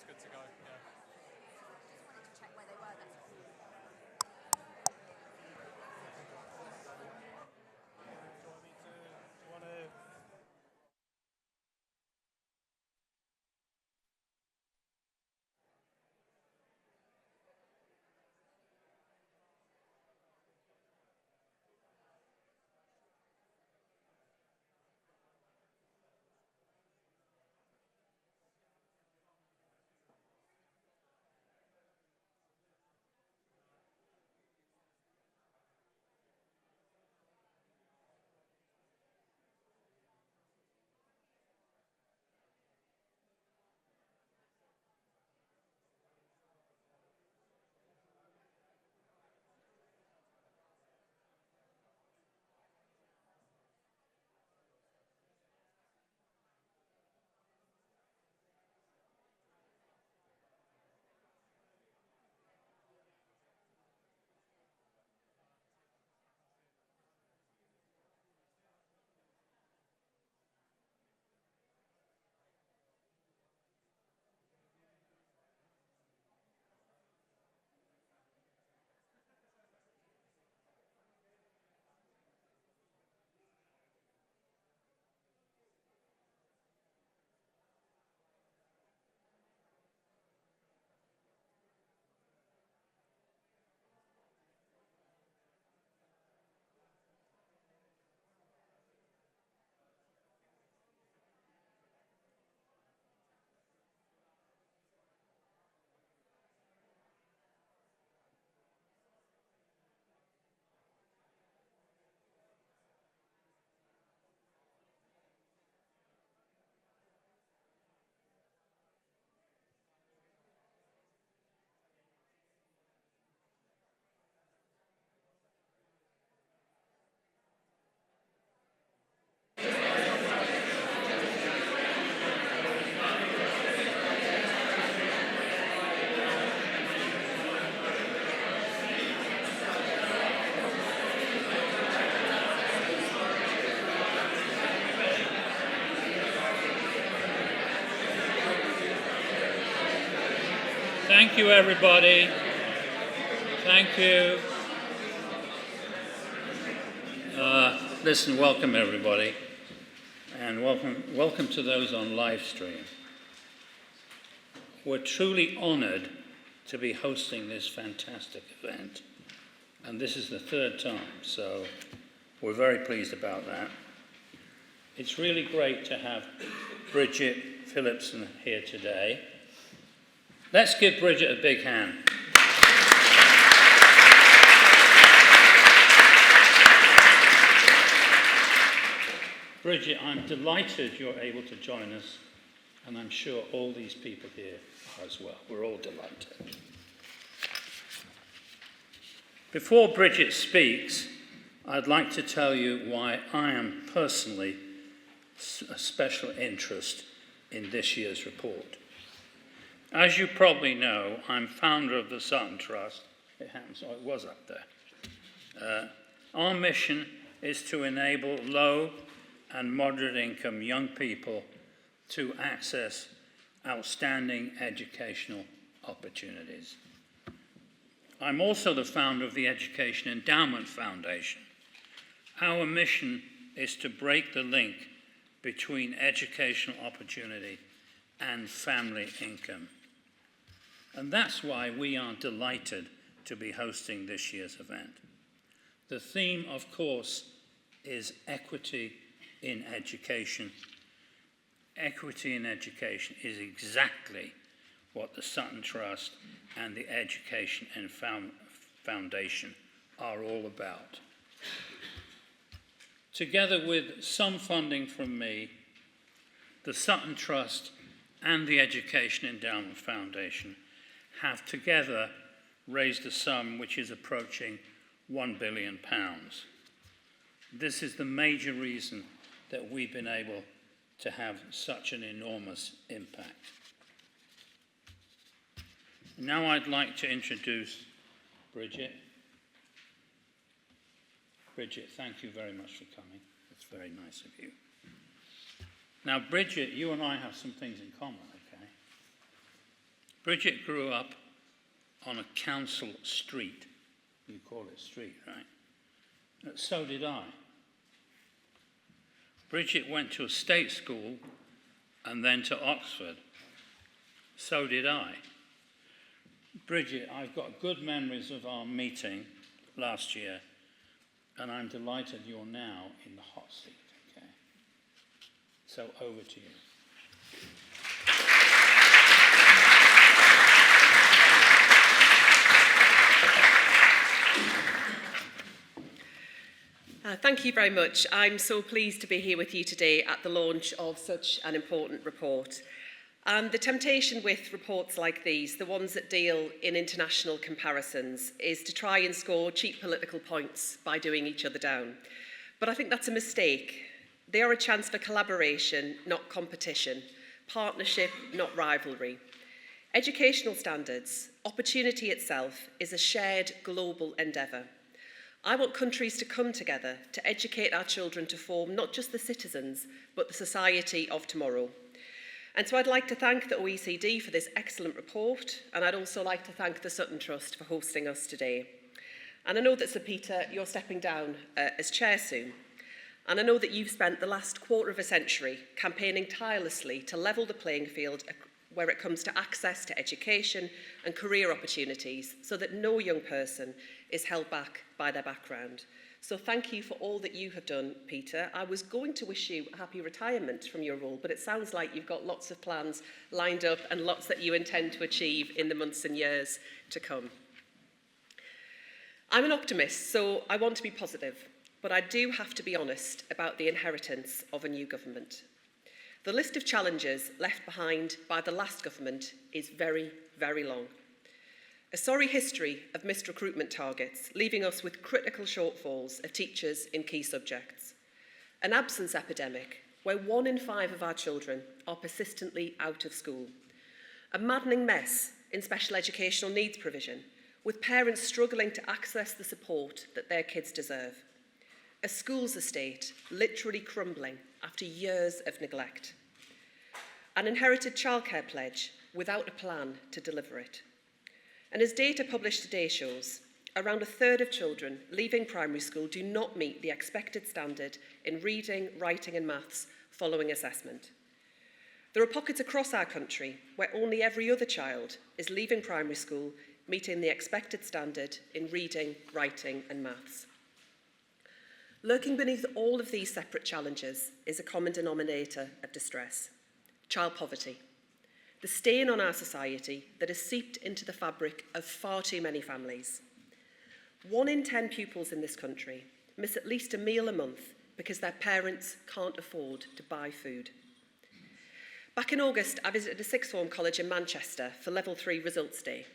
it's good to go. Yeah. Just wanted to check where they were. That's all. Thank you, everybody. Thank you. Listen, welcome, everybody. And welcome to those on live stream. We're truly honored to be hosting this fantastic event. And this is the third time, so we're very pleased about that. It's really great to have Bridget Phillipson here today. Let's give Bridget a big hand. Bridget, I'm delighted you're able to join us, and I'm sure all these people here are as well. We're all delighted. Before Bridget speaks, I'd like to tell you why I am personally a special interest in this year's report. As you probably know, I'm founder of the Sutton Trust. It happens, it was up there. Our mission is to enable low and moderate income young people to access outstanding educational opportunities. I'm also the founder of the Education Endowment Foundation. Our mission is to break the link between educational opportunity and family income. And that's why we are delighted to be hosting this year's event. The theme, of course, is equity in education. Equity in education is exactly what the Sutton Trust and the Education and Foundation are all about. Together with some funding from me, the Sutton Trust and the Education Endowment Foundation have together raised a sum which is approaching £1 billion. This is the major reason that we've been able to have such an enormous impact. Now I'd like to introduce Bridget. Bridget, thank you very much for coming. It's very nice of you. Now, Bridget, you and I have some things in common, okay? Bridget grew up on a council street. You call it street, right? So did I. Bridget went to a state school and then to Oxford. So did I. Bridget, I've got good memories of our meeting last year, and I'm delighted you're now in the hot seat, okay? So over to you. Thank you very much. I'm so pleased to be here with you today at the launch of such an important report. The temptation with reports like these, the ones that deal in international comparisons, is to try and score cheap political points by doing each other down. But I think that's a mistake. They are a chance for collaboration, not competition, partnership, not rivalry. Educational standards, opportunity itself, is a shared global endeavour. I want countries to come together to educate our children to form not just the citizens, but the society of tomorrow. And so I'd like to thank the OECD for this excellent report, and I'd also like to thank the Sutton Trust for hosting us today. And I know that, Sir Peter, you're stepping down as chair soon. And I know that you've spent the last quarter of a century campaigning tirelessly to level the playing field where it comes to access to education and career opportunities so that no young person is held back by their background. So thank you for all that you have done, Peter. I was going to wish you a happy retirement from your role, but it sounds like you've got lots of plans lined up and lots that you intend to achieve in the months and years to come. I'm an optimist, so I want to be positive, but I do have to be honest about the inheritance of a new government. The list of challenges left behind by the last government is very, very long. A sorry history of missed recruitment targets, leaving us with critical shortfalls of teachers in key subjects. An absence epidemic, where 1 in 5 of our children are persistently out of school. A maddening mess in special educational needs provision, with parents struggling to access the support that their kids deserve. A schools estate literally crumbling after years of neglect. An inherited childcare pledge without a plan to deliver it. And as data published today shows, around a third of children leaving primary school do not meet the expected standard in reading, writing and maths following assessment. There are pockets across our country where only every other child is leaving primary school meeting the expected standard in reading, writing and maths. Lurking beneath all of these separate challenges is a common denominator of distress: child poverty. The stain on our society that has seeped into the fabric of far too many families. 1 in 10 pupils in this country miss at least a meal a month because their parents can't afford to buy food. Back in August, I visited a sixth form college in Manchester for Level 3 Results Day.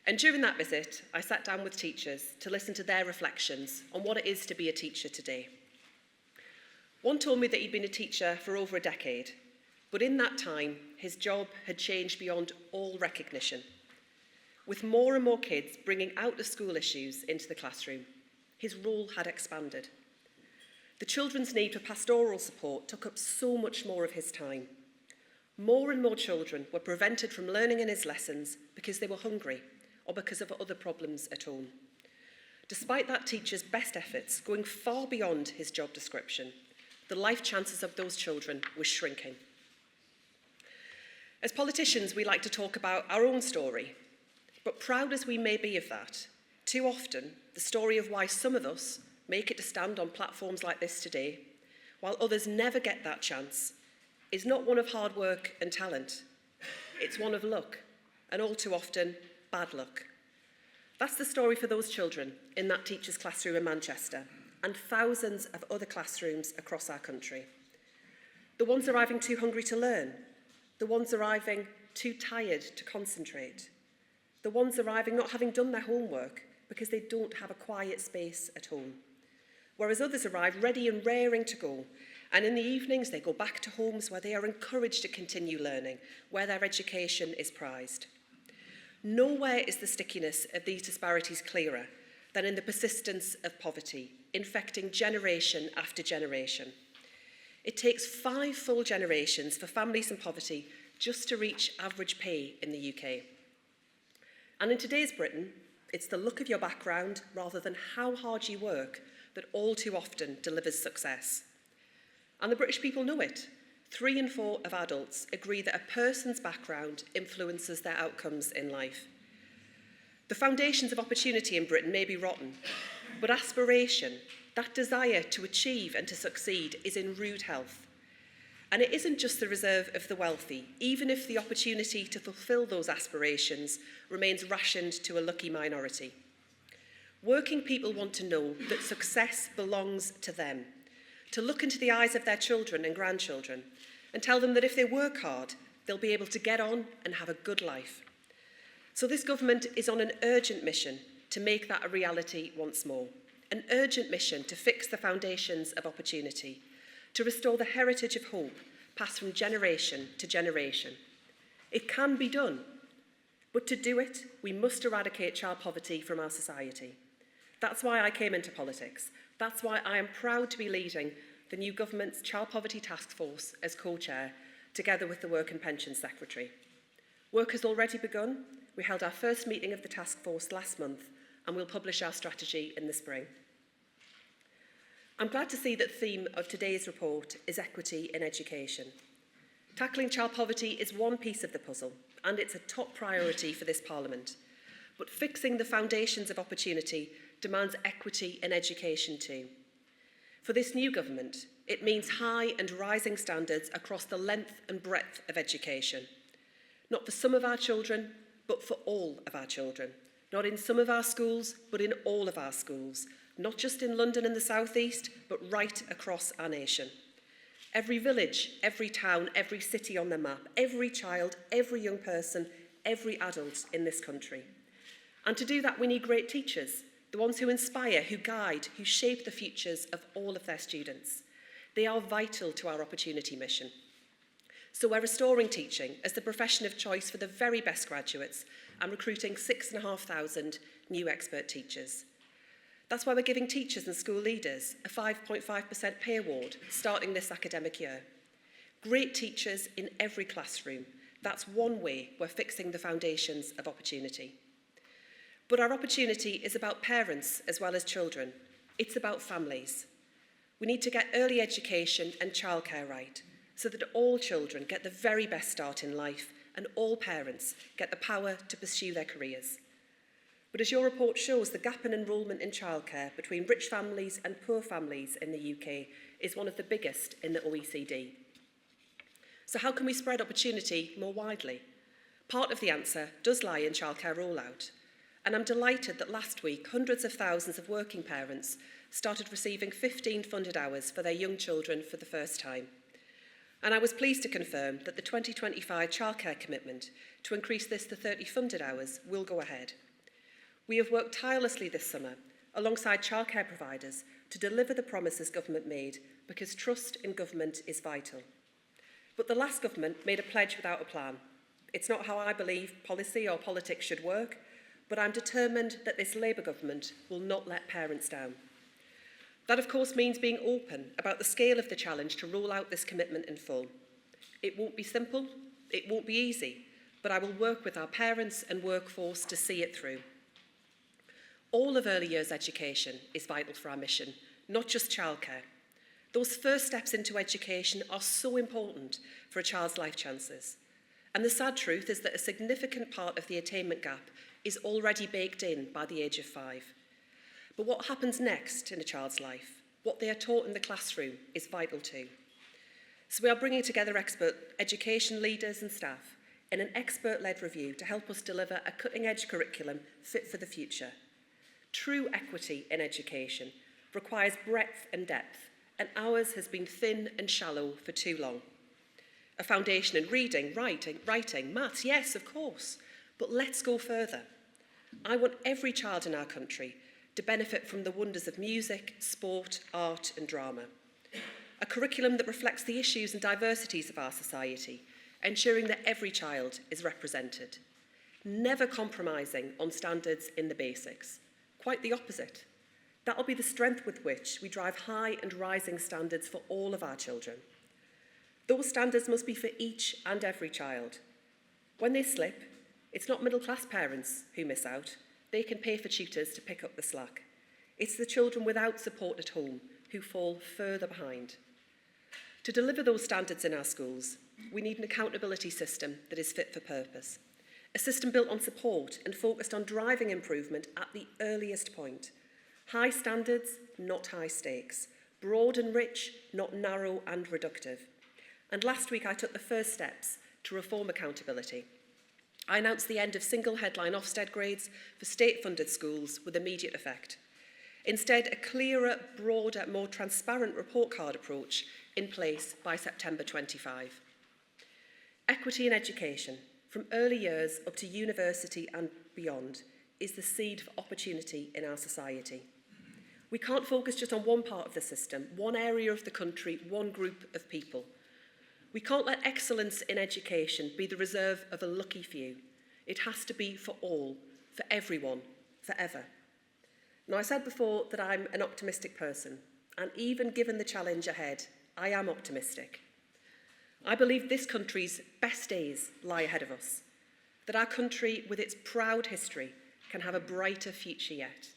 And during that visit, I sat down with teachers to listen to their reflections on what it is to be a teacher today. One told me that he'd been a teacher for over a decade, but in that time, his job had changed beyond all recognition. With more and more kids bringing out-of-school issues into the classroom, his role had expanded. The children's need for pastoral support took up so much more of his time. More and more children were prevented from learning in his lessons because they were hungry or because of other problems at home. Despite that teacher's best efforts going far beyond his job description, the life chances of those children were shrinking. As politicians, we like to talk about our own story, but proud as we may be of that, too often the story of why some of us make it to stand on platforms like this today, while others never get that chance, is not one of hard work and talent. It's one of luck, and all too often, bad luck. That's the story for those children in that teacher's classroom in Manchester, and thousands of other classrooms across our country. The ones arriving too hungry to learn, the ones arriving too tired to concentrate, the ones arriving not having done their homework because they don't have a quiet space at home, whereas others arrive ready and raring to go, and in the evenings they go back to homes where they are encouraged to continue learning, where their education is prized. Nowhere is the stickiness of these disparities clearer than in the persistence of poverty, infecting generation after generation. It takes 5 full generations for families in poverty just to reach average pay in the UK. And in today's Britain, it's the look of your background rather than how hard you work that all too often delivers success. And the British people know it. 3 in 4 of adults agree that a person's background influences their outcomes in life. The foundations of opportunity in Britain may be rotten, but aspiration, that desire to achieve and to succeed, is in rude health. And it isn't just the reserve of the wealthy, even if the opportunity to fulfil those aspirations remains rationed to a lucky minority. Working people want to know that success belongs to them, to look into the eyes of their children and grandchildren and tell them that if they work hard, they'll be able to get on and have a good life. So this government is on an urgent mission to make that a reality once more, an urgent mission to fix the foundations of opportunity, to restore the heritage of hope passed from generation to generation. It can be done, but to do it, we must eradicate child poverty from our society. That's why I came into politics. That's why I am proud to be leading the new government's Child Poverty Task Force as co-chair, together with the Work and Pensions Secretary. Work has already begun. We held our first meeting of the task force last month, and we'll publish our strategy in the spring. I'm glad to see that the theme of today's report is equity in education. Tackling child poverty is one piece of the puzzle, and it's a top priority for this Parliament. But fixing the foundations of opportunity demands equity in education too. For this new government, it means high and rising standards across the length and breadth of education. Not for some of our children, but for all of our children. Not in some of our schools, but in all of our schools. Not just in London and the South East, but right across our nation. Every village, every town, every city on the map, every child, every young person, every adult in this country. And to do that, we need great teachers, the ones who inspire, who guide, who shape the futures of all of their students. They are vital to our opportunity mission. So we're restoring teaching as the profession of choice for the very best graduates and recruiting 6,500 new expert teachers. That's why we're giving teachers and school leaders a 5.5% pay award starting this academic year. Great teachers in every classroom. That's one way we're fixing the foundations of opportunity. But our opportunity is about parents as well as children. It's about families. We need to get early education and childcare right so that all children get the very best start in life and all parents get the power to pursue their careers. But as your report shows, the gap in enrolment in childcare between rich families and poor families in the UK is one of the biggest in the OECD. So how can we spread opportunity more widely? Part of the answer does lie in childcare rollout. And I'm delighted that last week, hundreds of thousands of working parents started receiving 15 funded hours for their young children for the first time. And I was pleased to confirm that the 2025 childcare commitment to increase this to 30 funded hours will go ahead. We have worked tirelessly this summer alongside childcare providers to deliver the promises government made because trust in government is vital. But the last government made a pledge without a plan. It's not how I believe policy or politics should work, but I'm determined that this Labour government will not let parents down. That, of course, means being open about the scale of the challenge to roll out this commitment in full. It won't be simple, it won't be easy, but I will work with our parents and workforce to see it through. All of early years education is vital for our mission, not just childcare. Those first steps into education are so important for a child's life chances. And the sad truth is that a significant part of the attainment gap is already baked in by the age of 5. But what happens next in a child's life, what they are taught in the classroom, is vital too. So we are bringing together expert education leaders and staff in an expert-led review to help us deliver a cutting-edge curriculum fit for the future. True equity in education requires breadth and depth, and ours has been thin and shallow for too long. A foundation in reading, writing, maths, yes, of course, but let's go further. I want every child in our country to benefit from the wonders of music, sport, art and drama. A curriculum that reflects the issues and diversities of our society, ensuring that every child is represented. Never compromising on standards in the basics. Quite the opposite. That'll be the strength with which we drive high and rising standards for all of our children. Those standards must be for each and every child. When they slip, it's not middle-class parents who miss out. They can pay for tutors to pick up the slack. It's the children without support at home who fall further behind. To deliver those standards in our schools, we need an accountability system that is fit for purpose. A system built on support and focused on driving improvement at the earliest point. High standards, not high stakes. Broad and rich, not narrow and reductive. And last week I took the first steps to reform accountability. I announced the end of single headline Ofsted grades for state-funded schools with immediate effect. Instead, a clearer, broader, more transparent report card approach in place by September 25. Equity in education, from early years up to university and beyond, is the seed for opportunity in our society. We can't focus just on one part of the system, one area of the country, one group of people. We can't let excellence in education be the reserve of a lucky few. It has to be for all, for everyone, forever. Now, I said before that I'm an optimistic person, and even given the challenge ahead, I am optimistic. I believe this country's best days lie ahead of us, that our country, with its proud history, can have a brighter future yet.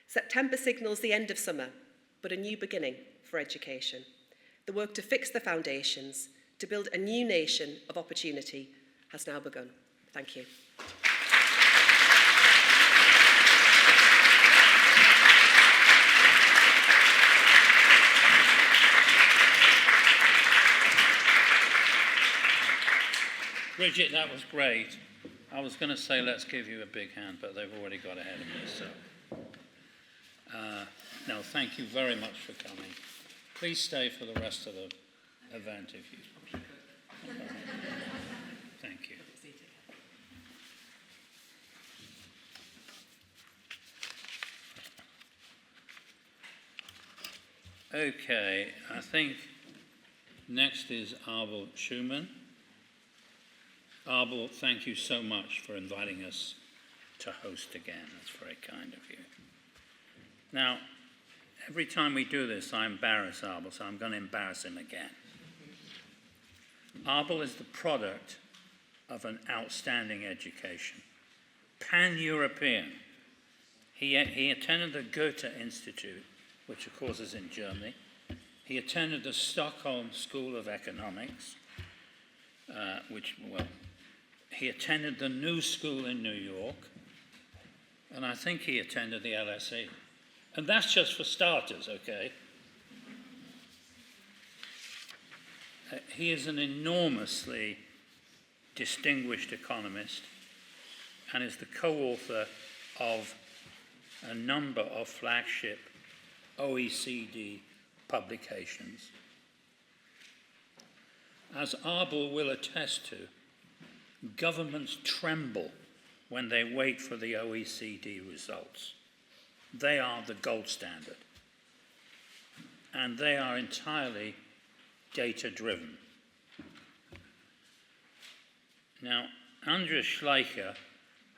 September signals the end of summer, but a new beginning for education. The work to fix the foundations, to build a new nation of opportunity, has now begun. Thank you. Bridget, that was great. I was going to say let's give you a big hand, but they've already got ahead of me. So, no, thank you very much for coming. Please stay for the rest of the event if you. Thank you. Okay, I think next is Abel Schumann. Abel, thank you so much for inviting us to host again. That's very kind of you. Now, every time we do this, I embarrass Abel, so I'm going to embarrass him again. Abel is the product of an outstanding education, pan-European. He attended the Goethe Institute, which of course is in Germany. He attended the Stockholm School of Economics, he attended the New School in New York, and I think he attended the LSE. And that's just for starters, okay? He is an enormously distinguished economist and is the co-author of a number of flagship OECD publications. As Abel will attest to, governments tremble when they wait for the OECD results. They are the gold standard, and they are entirely data-driven. Now, Andreas Schleicher,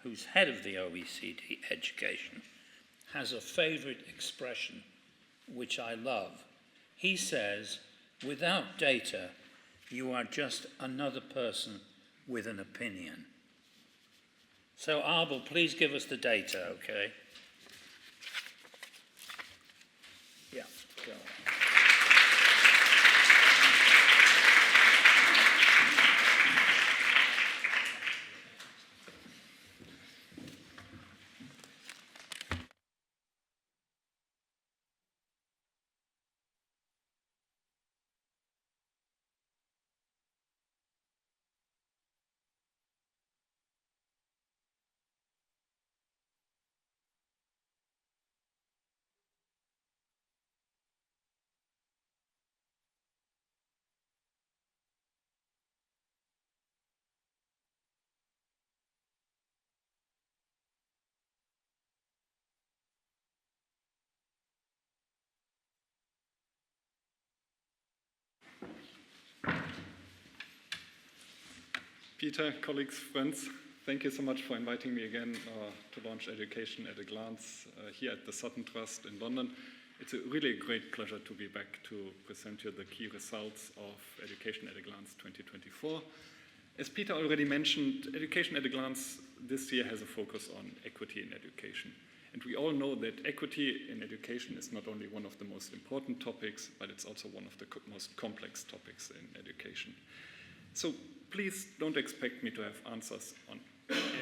who's head of the OECD Education, has a favorite expression which I love. He says, without data, you are just another person with an opinion. So, Abel, please give us the data, okay? Yeah, go on. Peter, colleagues, friends, thank you so much for inviting me again to launch Education at a Glance here at the Sutton Trust in London. It's a really great pleasure to be back to present you the key results of Education at a Glance 2024. As Peter already mentioned, Education at a Glance this year has a focus on equity in education. And we all know that equity in education is not only one of the most important topics, but it's also one of the most complex topics in education. So please don't expect me to have answers on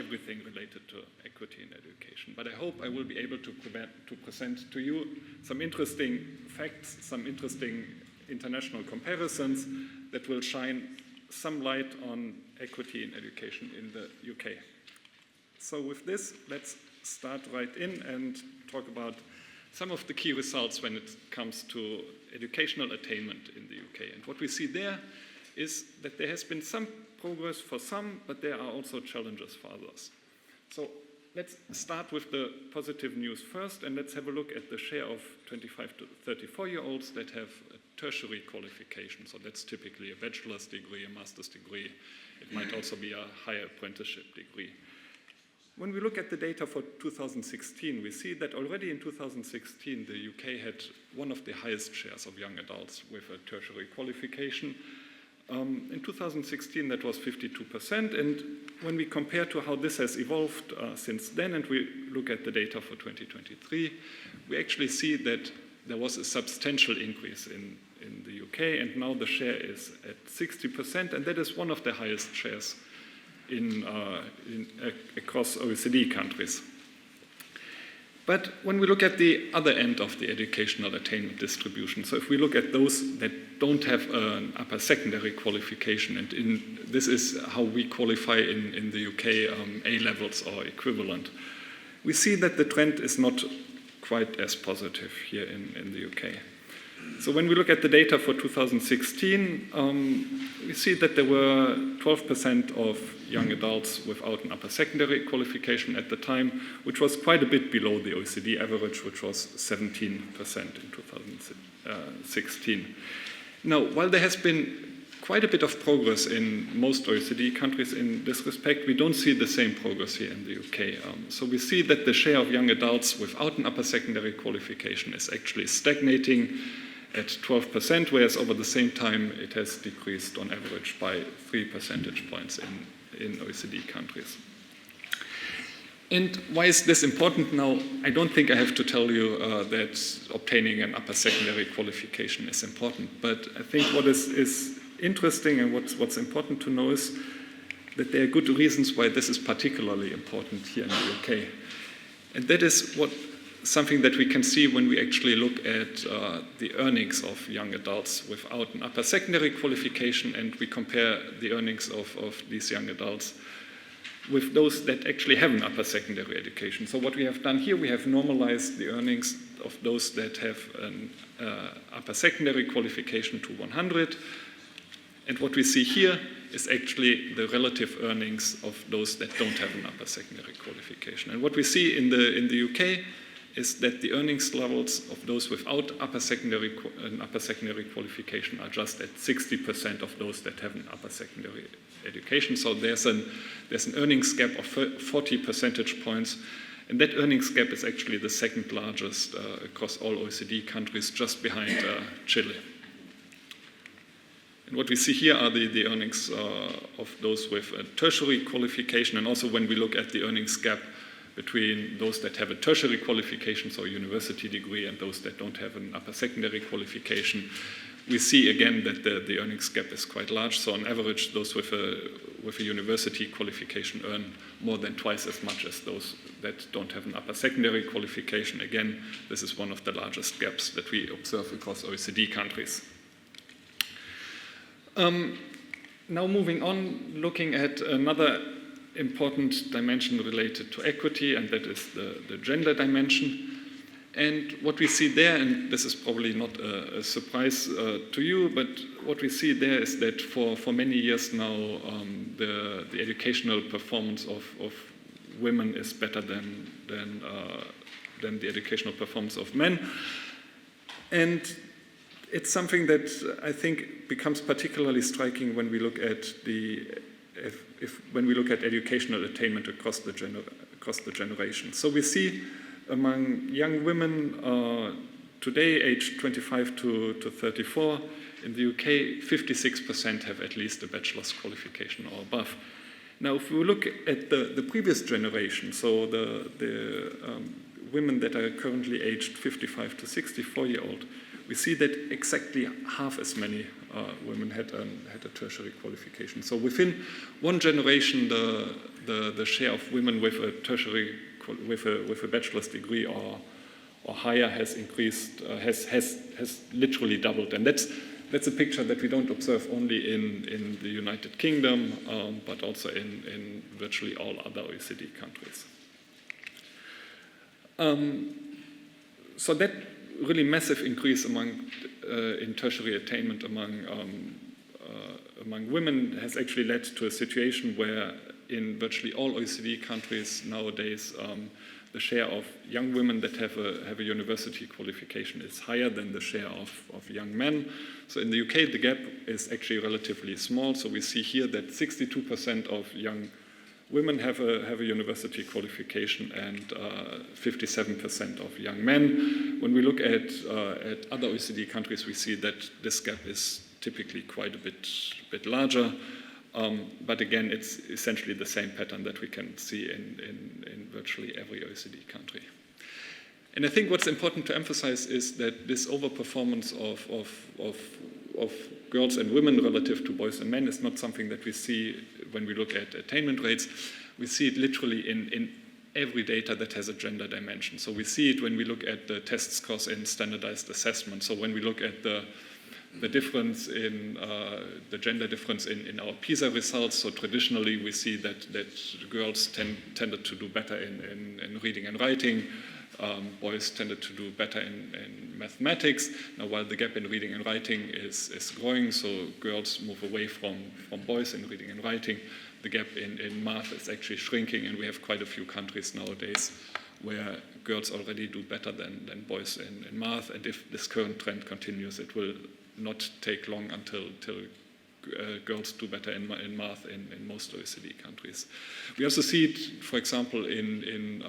everything related to equity in education. But I hope I will be able to present to you some interesting facts, some interesting international comparisons that will shine some light on equity in education in the UK. So with this, let's start right in and talk about some of the key results when it comes to educational attainment in the UK. And what we see there is that there has been some progress for some, but there are also challenges for others. So let's start with the positive news first, and let's have a look at the share of 25 to 34-year-olds that have a tertiary qualification. So that's typically a bachelor's degree, a master's degree. It might also be a higher apprenticeship degree. When we look at the data for 2016, we see that already in 2016, the UK had one of the highest shares of young adults with a tertiary qualification. In 2016, that was 52%, and when we compare to how this has evolved since then, and we look at the data for 2023, we actually see that there was a substantial increase in the UK, and now the share is at 60%, and that is one of the highest shares across OECD countries. But when we look at the other end of the educational attainment distribution, so if we look at those that don't have an upper secondary qualification, and this is how we qualify in the UK, A-levels or equivalent, we see that the trend is not quite as positive here in the UK. So when we look at the data for 2016, we see that there were 12% of young adults without an upper secondary qualification at the time, which was quite a bit below the OECD average, which was 17% in 2016. Now, while there has been quite a bit of progress in most OECD countries in this respect, we don't see the same progress here in the UK. So we see that the share of young adults without an upper secondary qualification is actually stagnating at 12%, whereas over the same time it has decreased on average by 3 percentage points in OECD countries. And why is this important now? I don't think I have to tell you that obtaining an upper secondary qualification is important, but I think what is interesting and what's important to know is that there are good reasons why this is particularly important here in the UK. And that is something that we can see when we actually look at the earnings of young adults without an upper secondary qualification, and we compare the earnings of these young adults with those that actually have an upper secondary education. So what we have done here, we have normalized the earnings of those that have an upper secondary qualification to 100. And what we see here is actually the relative earnings of those that don't have an upper secondary qualification. And what we see in the UK is that the earnings levels of those without an upper secondary qualification are just at 60% of those that have an upper secondary education. So there's an earnings gap of 40 percentage points, and that earnings gap is actually the second largest across all OECD countries, just behind Chile. And what we see here are the earnings of those with a tertiary qualification, and also when we look at the earnings gap between those that have a tertiary qualification, so a university degree, and those that don't have an upper secondary qualification, we see again that the earnings gap is quite large. So on average, those with a university qualification earn more than twice as much as those that don't have an upper secondary qualification. Again, this is one of the largest gaps that we observe across OECD countries. Now moving on, looking at another important dimension related to equity, and that is the gender dimension. And what we see there, and this is probably not a surprise to you, but what we see there is that for many years now, the educational performance of women is better than the educational performance of men. And it's something that I think becomes particularly striking when we look at when we look at educational attainment across the generation. So we see among young women today, aged 25 to 34, in the UK, 56% have at least a bachelor's qualification or above. Now, if we look at the previous generation, so the women that are currently aged 55 to 64-year-old, we see that exactly half as many women had a tertiary qualification. So within one generation, the share of women with a tertiary with a bachelor's degree or higher has increased, has literally doubled, and that's a picture that we don't observe only in the United Kingdom, but also in virtually all other OECD countries. So that really massive increase in tertiary attainment among women has actually led to a situation where in virtually all OECD countries nowadays, the share of young women that have a university qualification is higher than the share of young men. So in the UK, the gap is actually relatively small. So we see here that 62% of young women have a university qualification and 57% of young men. When we look at other OECD countries, we see that this gap is typically quite a bit larger. But again, it's essentially the same pattern that we can see in virtually every OECD country. And I think what's important to emphasize is that this overperformance of girls and women relative to boys and men is not something that we see when we look at attainment rates. We see it literally in every data that has a gender dimension. So we see it when we look at the test scores in standardized assessment. So when we look at the difference in the gender difference in our PISA results. So traditionally we see that girls tended to do better in reading and writing. Boys tended to do better in mathematics. Now while the gap in reading and writing is growing, so girls move away from boys in reading and writing, the gap in math is actually shrinking, and we have quite a few countries nowadays where girls already do better than boys in math, and if this current trend continues, it will not take long until girls do better in math in most OECD countries. We also see it, for example, in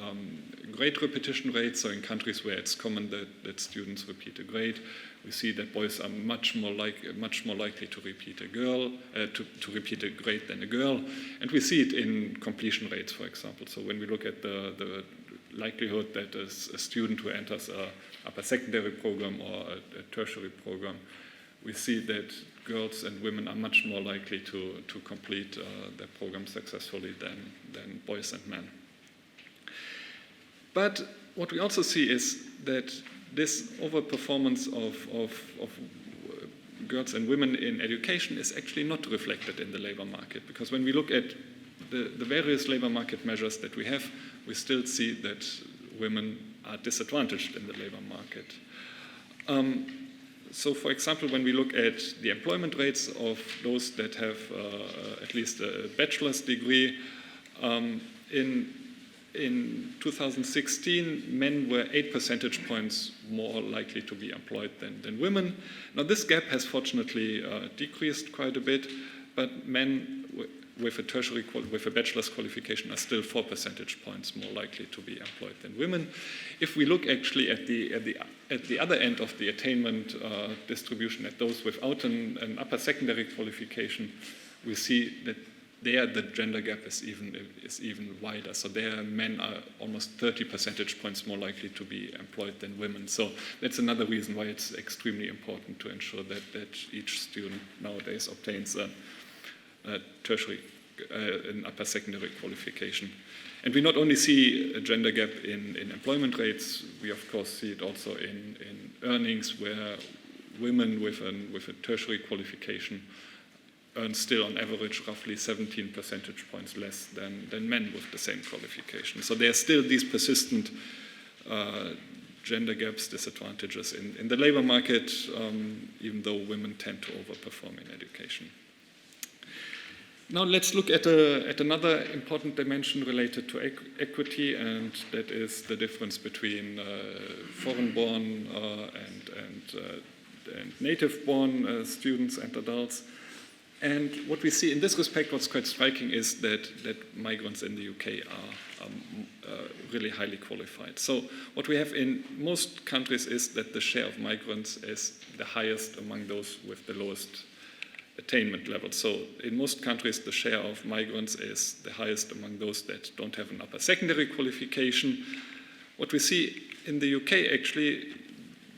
grade repetition rates, so in countries where it's common that students repeat a grade. We see that boys are much more likely to repeat to repeat a grade than a girl, and we see it in completion rates, for example. So when we look at the likelihood that a student who enters a upper secondary program or a tertiary program, we see that girls and women are much more likely to complete their program successfully than boys and men. But what we also see is that this overperformance of girls and women in education is actually not reflected in the labor market, because when we look at the various labor market measures that we have, we still see that women are disadvantaged in the labor market. So, for example, when we look at the employment rates of those that have at least a bachelor's degree, in 2016, men were 8 percentage points more likely to be employed than women. Now, this gap has fortunately decreased quite a bit, but men with a bachelor's qualification are still 4 percentage points more likely to be employed than women. If we look actually at the other end of the attainment distribution, at those without an upper secondary qualification, we see that there the gender gap is even wider. So there men are almost 30 percentage points more likely to be employed than women. So that's another reason why it's extremely important to ensure that each student nowadays obtains a tertiary, an upper secondary qualification. And we not only see a gender gap in employment rates, we of course see it also in earnings, where women with a tertiary qualification earn still on average roughly 17 percentage points less than men with the same qualification. So there are still these persistent gender gaps, disadvantages in the labor market, even though women tend to overperform in education. Now let's look at another important dimension related to equity, and that is the difference between foreign-born and native-born students and adults. And what we see in this respect, what's quite striking is that migrants in the UK are really highly qualified. So what we have in most countries is that the share of migrants is the highest among those with the lowest attainment level. So in most countries, the share of migrants is the highest among those that don't have an upper secondary qualification. What we see in the UK, actually,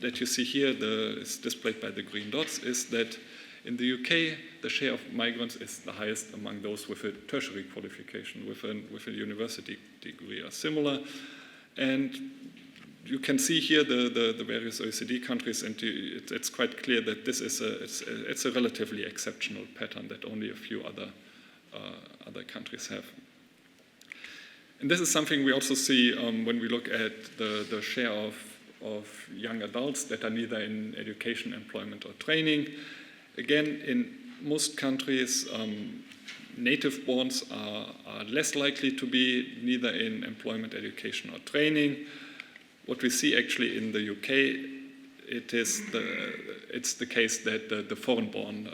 that you see here, is displayed by the green dots, is that in the UK, the share of migrants is the highest among those with a tertiary qualification, with a university degree or similar. And you can see here the various OECD countries, and it's quite clear that this is it's a relatively exceptional pattern that only a few other countries have. And this is something we also see when we look at the share of young adults that are neither in education, employment, or training. Again, in most countries, native-borns are less likely to be neither in employment, education, or training. What we see actually in the UK, it's the case that the foreign-born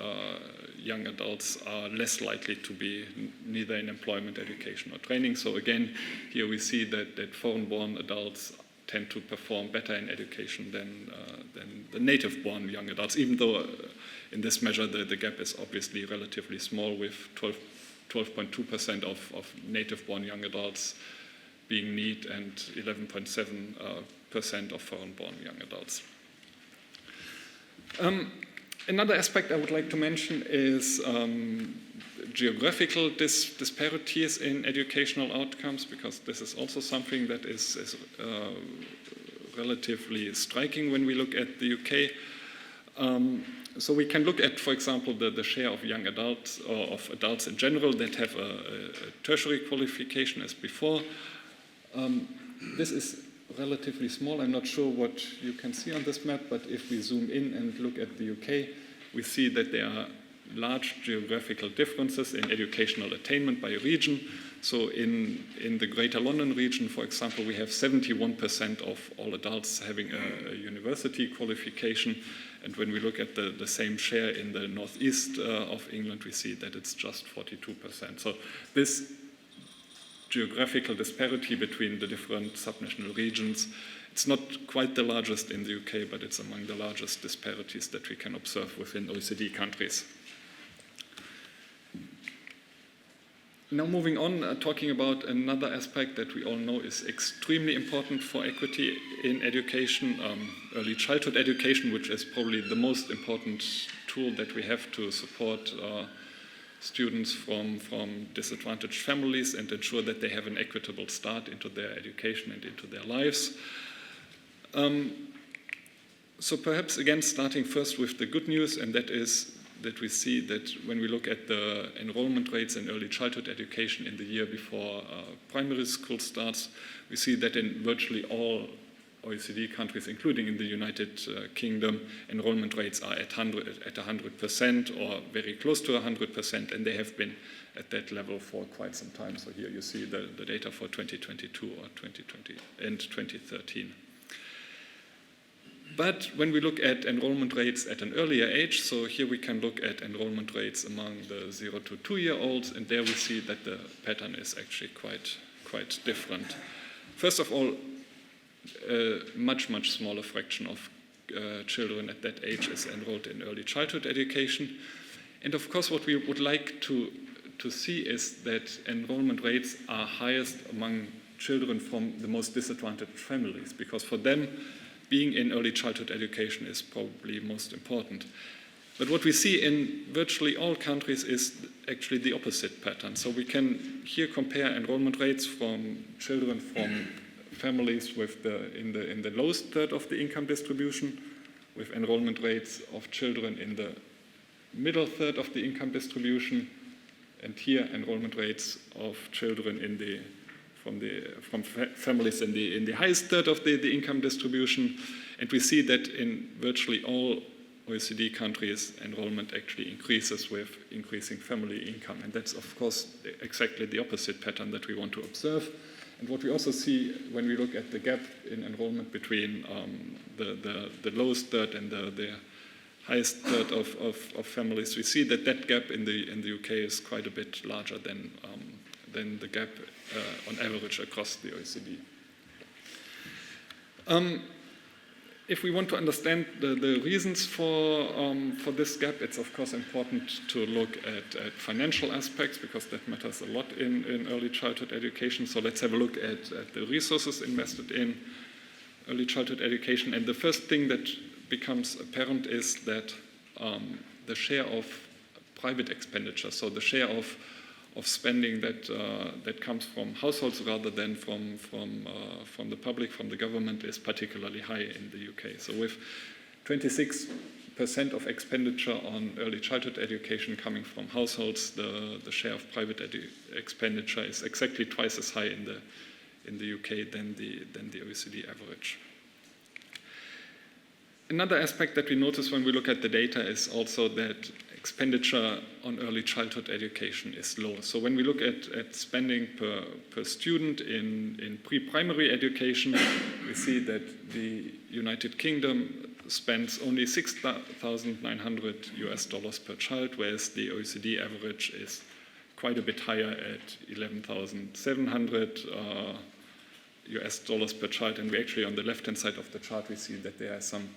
young adults are less likely to be neither in employment, education, or training. So again, here we see that foreign-born adults tend to perform better in education than the native-born young adults, even though in this measure the gap is obviously relatively small, with 12.2% of native-born young adults being NEET and 11.7% of foreign-born young adults. Another aspect I would like to mention is geographical disparities in educational outcomes, because this is also something that is relatively striking when we look at the UK. So we can look at, for example, the share of young adults, or of adults in general, that have a tertiary qualification as before. This is relatively small. I'm not sure what you can see on this map, but if we zoom in and look at the UK, we see that there are large geographical differences in educational attainment by region. So in the Greater London region, for example, we have 71% of all adults having a university qualification. And when we look at the same share in the northeast of England, we see that it's just 42%. So this geographical disparity between the different subnational regions, it's not quite the largest in the UK, but it's among the largest disparities that we can observe within OECD countries. Now moving on, talking about another aspect that we all know is extremely important for equity in education, early childhood education, which is probably the most important tool that we have to support students from disadvantaged families and ensure that they have an equitable start into their education and into their lives. So perhaps again starting first with the good news, and that is that we see that when we look at the enrollment rates in early childhood education in the year before primary school starts, we see that in virtually all OECD countries, including in the United Kingdom, enrollment rates are at 100% or very close to 100%, and they have been at that level for quite some time. So here you see the data for 2022 or 2020 and 2013. But when we look at enrollment rates at an earlier age, so here we can look at enrollment rates among the 0 to 2-year-olds, and there we see that the pattern is actually quite different. First of all, a much smaller fraction of children at that age is enrolled in early childhood education. And of course, what we would like to see is that enrollment rates are highest among children from the most disadvantaged families, because for them, being in early childhood education is probably most important. But what we see in virtually all countries is actually the opposite pattern. So we can here compare enrollment rates from children from families with in the lowest third of the income distribution, with enrollment rates of children in the middle third of the income distribution, and here enrollment rates of children from families in the highest third of the income distribution. And we see that in virtually all OECD countries, enrollment actually increases with increasing family income. And that's, of course, exactly the opposite pattern that we want to observe. And what we also see when we look at the gap in enrollment between the lowest third and the highest third of families, we see that that gap in the UK is quite a bit larger than the gap on average across the OECD. If we want to understand the reasons for this gap, it's of course important to look at financial aspects, because that matters a lot in early childhood education. So let's have a look at the resources invested in early childhood education. And the first thing that becomes apparent is that the share of private expenditure, so the share of spending that comes from households rather than from the public, from the government, is particularly high in the UK. So with 26% of expenditure on early childhood education coming from households, the share of private expenditure is exactly twice as high in the UK than the OECD average. Another aspect that we notice when we look at the data is also that expenditure on early childhood education is low. So when we look at spending per student in pre-primary education, we see that the United Kingdom spends only $6,900 per child, whereas the OECD average is quite a bit higher at $11,700 per child. And we actually, on the left-hand side of the chart, we see that there are some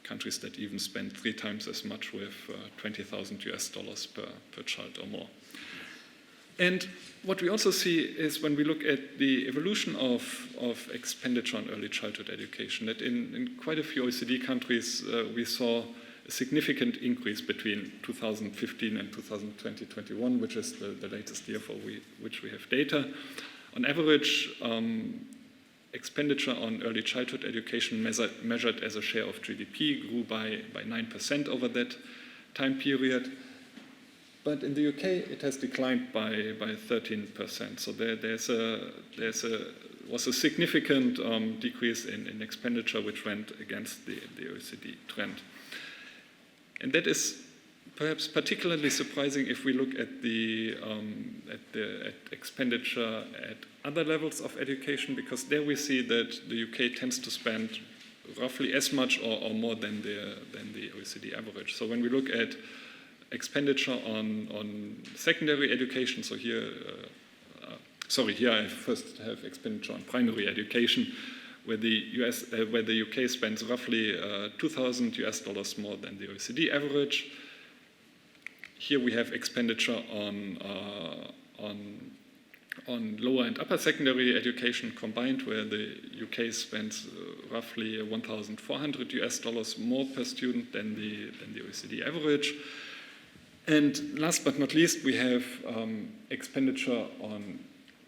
countries that even spend 3 times as much, with $20,000 per child or more. And what we also see is, when we look at the evolution of expenditure on early childhood education, that in quite a few OECD countries we saw a significant increase between 2015 and 2020-21, which is the latest year for which we have data. On average, expenditure on early childhood education measured as a share of GDP grew by 9% over that time period. But in the UK, it has declined by 13%. So there was a significant decrease in expenditure, which went against the OECD trend. And that is perhaps particularly surprising if we look at at expenditure at other levels of education, because there we see that the UK tends to spend roughly as much or more than the OECD average. So when we look at expenditure on secondary education, so here I first have expenditure on primary education, where the UK spends roughly $2,000 more than the OECD average. Here we have expenditure on lower and upper secondary education combined, where the UK spends roughly $1,400 more per student than the OECD average. And last but not least, we have expenditure on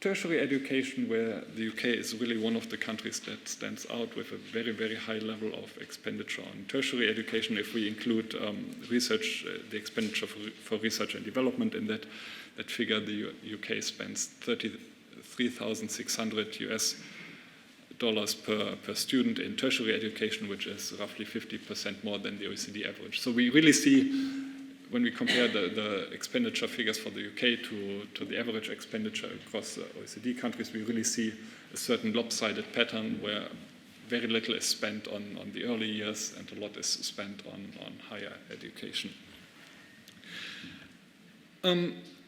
tertiary education, where the UK is really one of the countries that stands out with a very, very high level of expenditure on tertiary education. If we include research, the expenditure for research and development in that figure, the UK spends $33,600 per student in tertiary education, which is roughly 50% more than the OECD average. So we really see, when we compare the expenditure figures for the UK to the average expenditure across OECD countries, we really see a certain lopsided pattern where very little is spent on the early years and a lot is spent on higher education.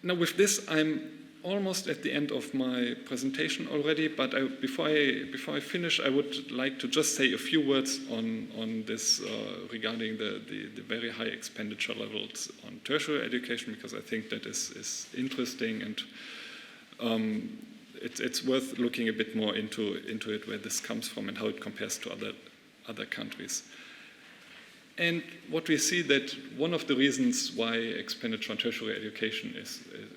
Now with this, I'm almost at the end of my presentation already, but before I finish, I would like to just say a few words on this regarding the very high expenditure levels on tertiary education, because I think that is interesting, and it's worth looking a bit more into it, where this comes from and how it compares to other countries. And what we see, that one of the reasons why expenditure on tertiary education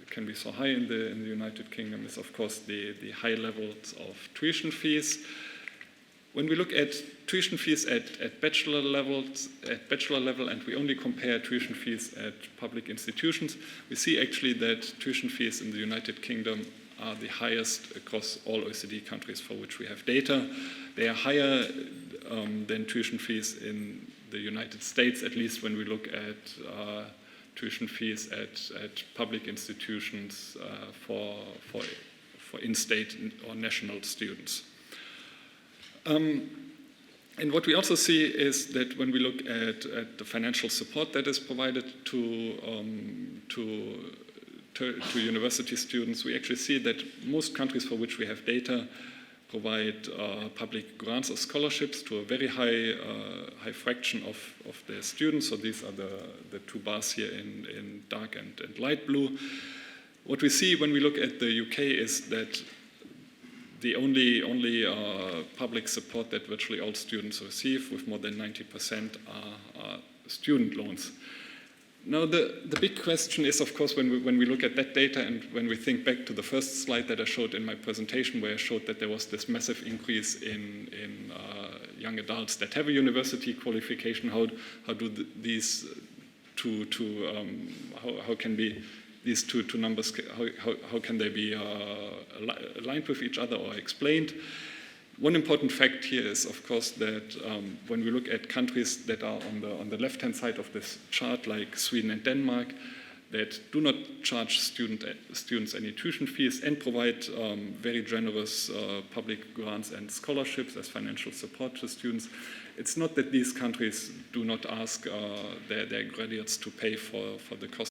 can be so high in the United Kingdom is, of course, the high levels of tuition fees. When we look at tuition fees at bachelor level, and we only compare tuition fees at public institutions, we see actually that tuition fees in the United Kingdom are the highest across all OECD countries for which we have data. They are higher than tuition fees in the United States, at least when we look at tuition fees at public institutions for in-state or national students. And what we also see is that when we look at the financial support that is provided to university students, we actually see that most countries for which we have data provide public grants or scholarships to a very high fraction of their students. So these are the two bars here in dark and light blue. What we see when we look at the UK is that the only public support that virtually all students receive, with more than 90%, are student loans. Now, the big question is, of course, when we look at that data and when we think back to the first slide that I showed in my presentation, where I showed that there was this massive increase in young adults that have a university qualification, how do these how can be these two numbers, how can they be aligned with each other or explained? One important fact here is, of course, that when we look at countries that are on the left-hand side of this chart, like Sweden and Denmark, that do not charge students any tuition fees and provide very generous public grants and scholarships as financial support to students, it's not that these countries do not ask their graduates to pay for the cost.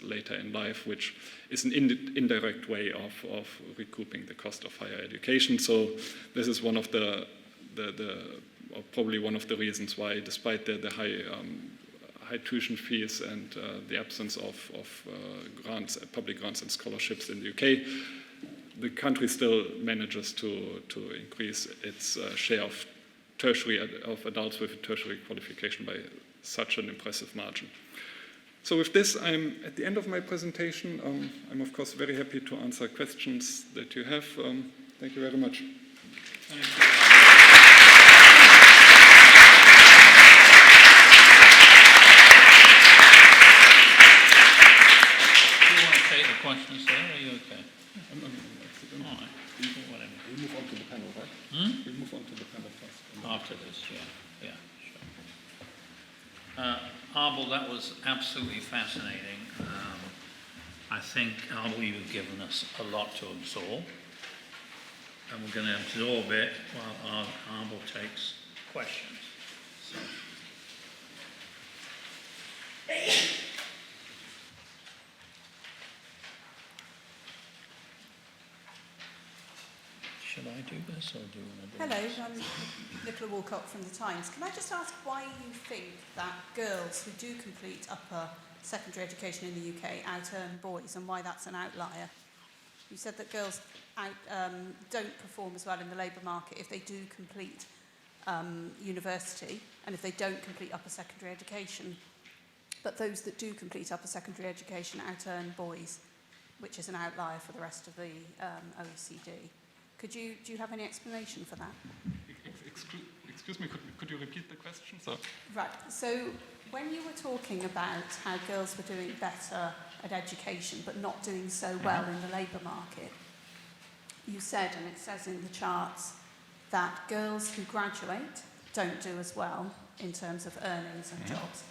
Later in life, which is an indirect way of recouping the cost of higher education. So this is one of the or probably one of the reasons why, despite the high tuition fees and the absence of grants, public grants and scholarships in the UK, the country still manages to increase its share of adults with a tertiary qualification by such an impressive margin. So with this, I'm at the end of my presentation. I'm, of course, very happy to answer questions that you have. Thank you very much. Thank you. Do you want to take the questions there, or are you okay? All right. Whatever. We'll move on to the panel, right? We'll move on to the panel first. After this, yeah, sure. Arbel, that was absolutely fascinating. I think, Arbel, you've given us a lot to absorb, and we're going to absorb it while Arbel takes questions. So. Should I do this, or do you want to do Hello, this? I'm Nicola Walcott from the Times. Can I just ask why you think that girls who do complete upper secondary education in the UK out-earn boys, and why that's an outlier? You said that girls don't perform as well in the labour market if they do complete university and if they don't complete upper secondary education. But those that do complete upper secondary education out-earn boys, which is an outlier for the rest of the OECD. Do you have any explanation for that? Excuse me, could you repeat the question? So. Right, so when you were talking about how girls were doing better at education but not doing so well in the labour market, you said, and it says in the charts, that girls who graduate don't do as well in terms of earnings and jobs.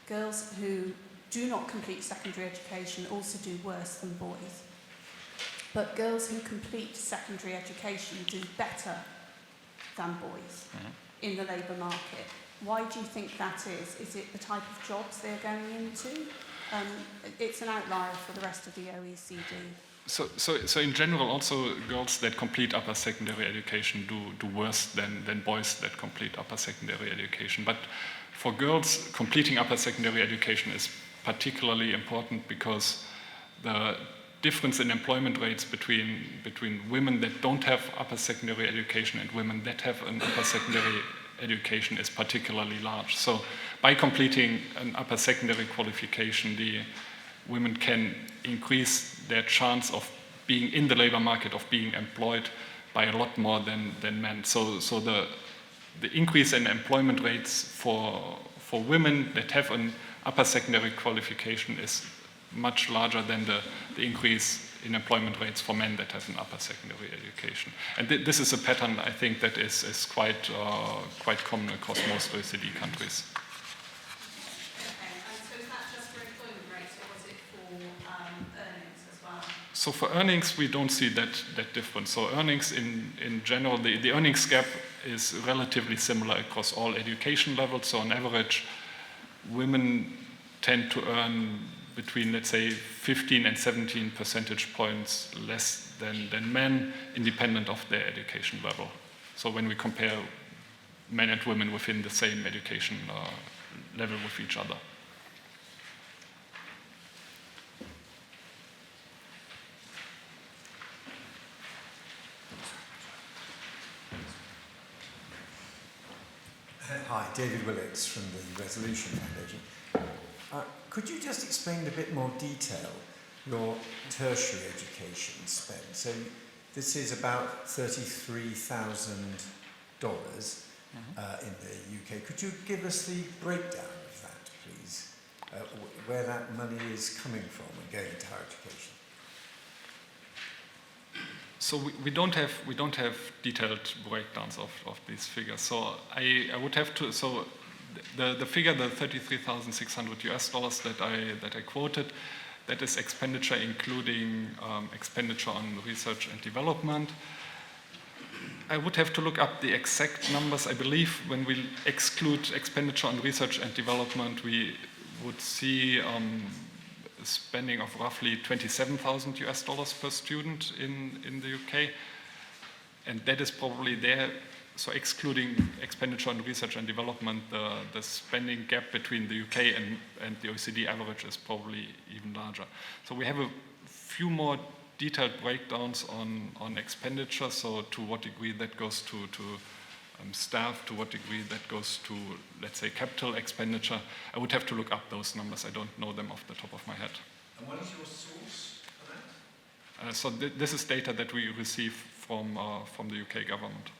Girls who do not complete secondary education also do worse than boys. But girls who complete secondary education do better than boys in the labour market. Why do you think that is? Is it the type of jobs they're going into? It's an outlier for the rest of the OECD. So in general, also girls that complete upper secondary education do worse than boys that complete upper secondary education. But for girls, completing upper secondary education is particularly important because the difference in employment rates between women that don't have upper secondary education and women that have an upper secondary education is particularly large. So by completing an upper secondary qualification, the women can increase their chance of being in the labor market, of being employed by a lot more than men. So the increase in employment rates for for women that have an upper secondary qualification is much larger than the increase in employment rates for men that have an upper secondary education. And this is a pattern, I think, that is quite common across most OECD countries. Okay, and so is that just for employment rates, or was it for earnings as well? So for earnings, we don't see that difference. So earnings in general, the earnings gap is relatively similar across all education levels. So on average, women tend to earn between, let's say, 15 and 17 percentage points less than men, independent of their education level. So when we compare men and women within the same education level with each other. Hi, David Willits from the Resolution Foundation. Could you just explain a bit more detail your tertiary education spend? So this is about $33,000 in the UK. Could you give us the breakdown of that, please? Where that money is coming from and going into higher education? So we don't have detailed breakdowns of these figures. So I would have to. So the figure, the $33,600 that I quoted, that is expenditure including expenditure on research and development. I would have to look up the exact numbers. I believe when we exclude expenditure on research and development, we would see spending of roughly $27,000 per student in the UK, and that is probably there. So excluding expenditure on research and development, the spending gap between the UK and the OECD average is probably even larger. So we have a few more detailed breakdowns on expenditure, so to what degree that goes to staff, to what degree that goes to, let's say, capital expenditure. I would have to look up those numbers. I don't know them off the top of my head. And what is your source for that? So this is data that we receive from the UK government.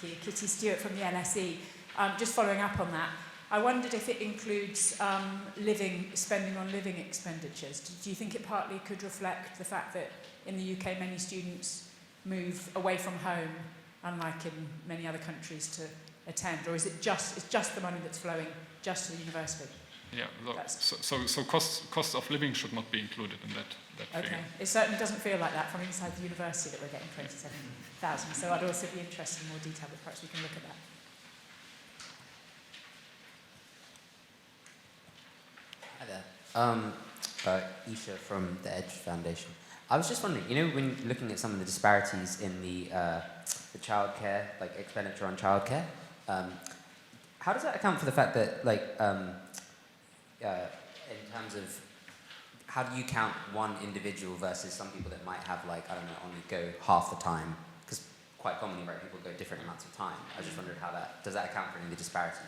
Thank you. Kitty Stewart from the LSE. Just following up on that, I wondered if it includes spending on living expenditures. Do you think it partly could reflect the fact that in the UK many students move away from home, unlike in many other countries, to attend, or is it just the money that's flowing just to the university? Yeah, so cost of living should not be included in that figure. Okay, it certainly doesn't feel like that from inside the university that we're getting 27,000. So I'd also be interested in more detail, but perhaps we can look at that. Hi there. Isha from the Edge Foundation. I was just wondering, when looking at some of the disparities in the childcare, like expenditure on childcare, how does that account for the fact that, in terms of how do you count one individual versus some people that might have, only go half the time? Because quite commonly, right, people go different amounts of time. I just wondered does that account for any of the disparity,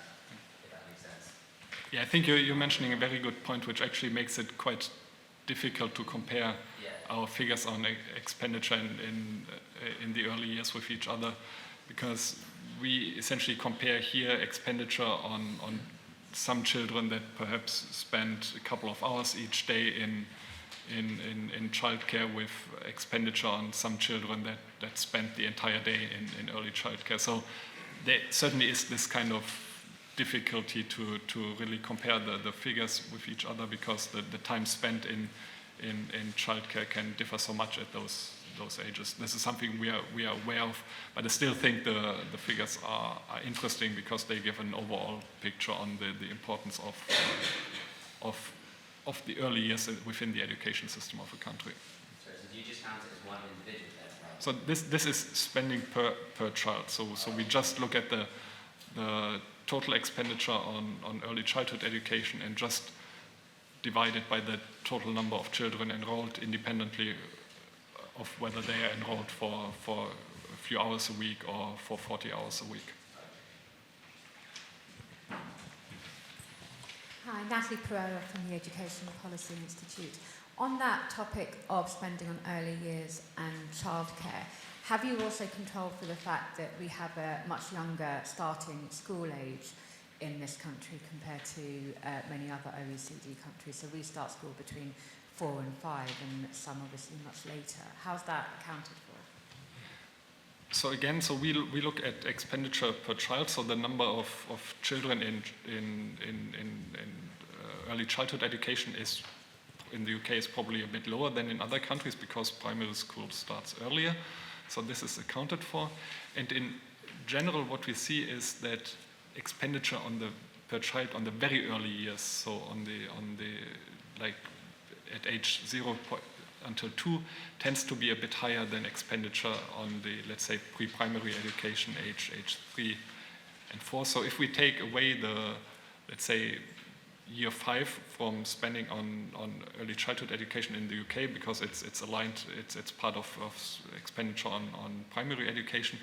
if that makes sense? Yeah, I think you're mentioning a very good point, which actually makes it quite difficult to compare our figures on expenditure in the early years with each other, because we essentially compare here expenditure on some children that perhaps spend a couple of hours each day in childcare with expenditure on some children that spend the entire day in early childcare. So there certainly is this kind of difficulty to really compare the figures with each other, because the time spent in childcare can differ so much at those ages. This is something we are aware of, but I still think the figures are interesting because they give an overall picture on the importance of the early years within the education system of a country. So do you just count it as one individual then? So this is spending per child. So we just look at the total expenditure on early childhood education and just divide it by the total number of children enrolled, independently of whether they are enrolled for a few hours a week or for 40 hours a week. Hi, Natalie Pereira from the Educational Policy Institute. On that topic of spending on early years and childcare, have you also controlled for the fact that we have a much younger starting school age in this country compared to many other OECD countries? So we start school between 4 and 5 and some obviously much later. How's that accounted for? So again, we look at expenditure per child, so the number of children in early childhood education is in the UK is probably a bit lower than in other countries because primary school starts earlier. So this is accounted for. And in general, what we see is that expenditure per child on the very early years, so on the like at age 0 until 2, tends to be a bit higher than expenditure on the, let's say, pre-primary education age 3 and 4. So if we take away the, let's say, year 5 from spending on early childhood education in the UK because it's aligned, it's part of expenditure on primary education,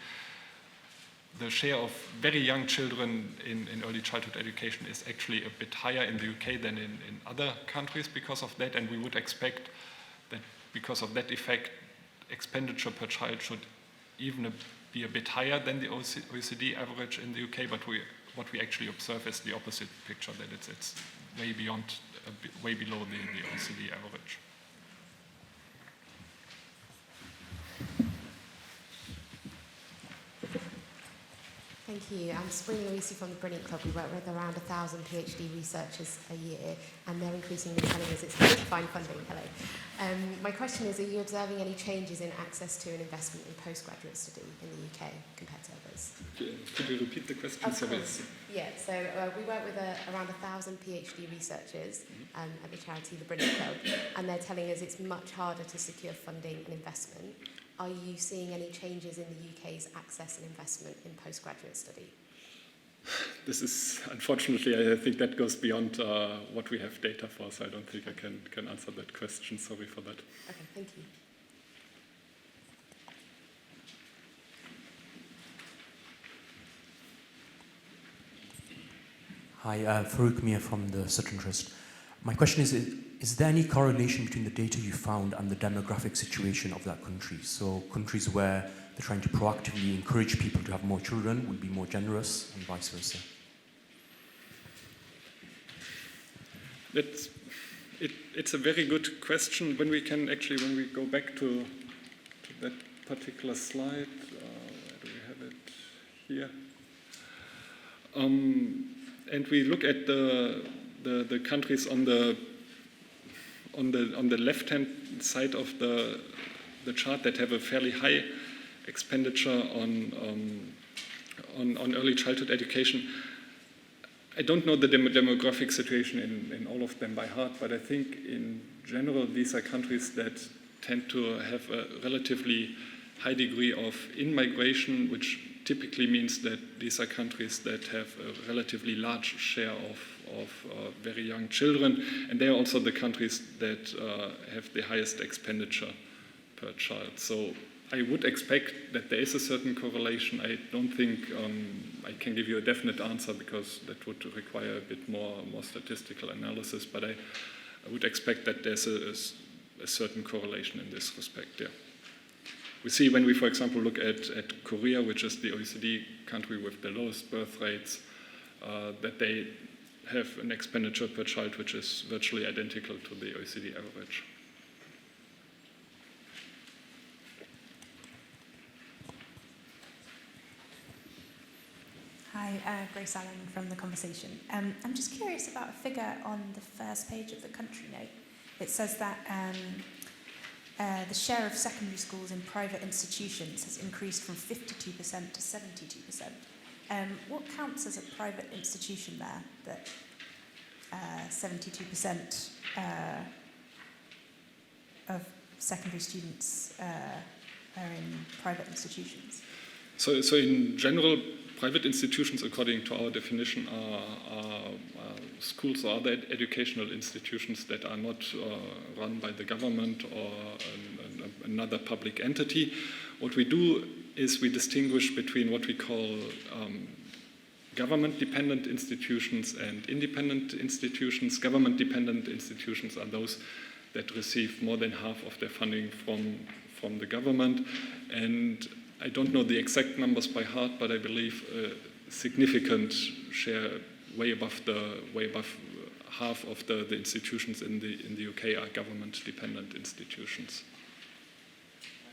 the share of very young children in early childhood education is actually a bit higher in the UK than in other countries because of that, and we would expect that because of that effect, expenditure per child should even be a bit higher than the OECD average in the UK, but what we actually observe is the opposite picture, that it's way beyond, way below the OECD average. Thank you. I'm Spring Luisi from the Brilliant Club. We work with around 1,000 PhD researchers a year, and they're increasingly telling us it's hard to find funding. Hello. My question is, are you observing any changes in access to an investment in postgraduate study in the UK compared to others? Could you repeat the question? Of course. Yeah, so we work with around 1,000 PhD researchers at the charity The Brilliant Club, and they're telling us it's much harder to secure funding and investment. Are you seeing any changes in the UK's access and investment in postgraduate study? This is, unfortunately, I think that goes beyond what we have data for, so I don't think I can answer that question. Sorry for that. Okay, thank you. Hi, Farouk Mir from the Sutton Trust. My question is there any correlation between the data you found and the demographic situation of that country? So countries where they're trying to proactively encourage people to have more children would be more generous and vice versa? It's a very good question. When we go back to that particular slide, where do we have it? Here. And we look at the countries on the left-hand side of the chart that have a fairly high expenditure on early childhood education. I don't know the demographic situation in all of them by heart, but I think in general these are countries that tend to have a relatively high degree of in-migration, which typically means that these are countries that have a relatively large share of very young children, and they are also the countries that have the highest expenditure per child. So I would expect that there is a certain correlation. I don't think I can give you a definite answer because that would require a bit more statistical analysis, but I would expect that there's a certain correlation in this respect, yeah. We see when we, for example, look at Korea, which is the OECD country with the lowest birth rates, that they have an expenditure per child which is virtually identical to the OECD average. Hi, Grace Allen from The Conversation. I'm just curious about a figure on the first page of the country note. It says that the share of secondary schools in private institutions has increased from 52% to 72%. What counts as a private institution there that 72% of secondary students are in private institutions? So in general, private institutions, according to our definition, are schools or other educational institutions that are not run by the government or another public entity. What we do is we distinguish between what we call government-dependent institutions and independent institutions. Government-dependent institutions are those that receive more than half of their funding from the government. And I don't know the exact numbers by heart, but I believe a significant share, way above half of the institutions in the UK are government-dependent institutions.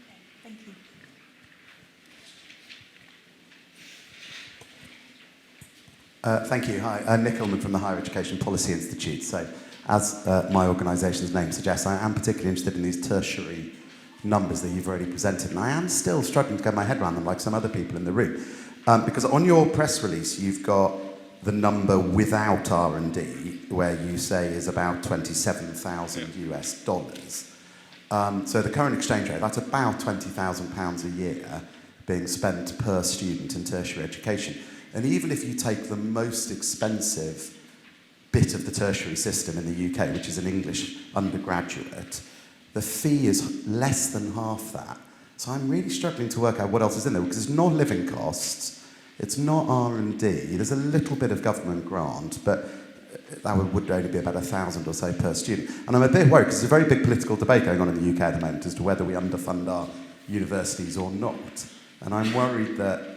Okay, thank you. Thank you. Hi, Nick Ullman from the Higher Education Policy Institute. So, as my organisation's name suggests, I am particularly interested in these tertiary numbers that you've already presented, and I am still struggling to get my head around them, like some other people in the room. Because on your press release, you've got the number without R&D, where you say is about $27,000 US dollars. So the current exchange rate, that's about £20,000 a year being spent per student in tertiary education. And even if you take the most expensive bit of the tertiary system in the UK, which is an English undergraduate, the fee is less than half that. So I'm really struggling to work out what else is in there, because it's not living costs, it's not R&D, there's a little bit of government grant, but that would only be about 1,000 or so per student. And I'm a bit worried, because there's a very big political debate going on in the UK at the moment as to whether we underfund our universities or not. And I'm worried that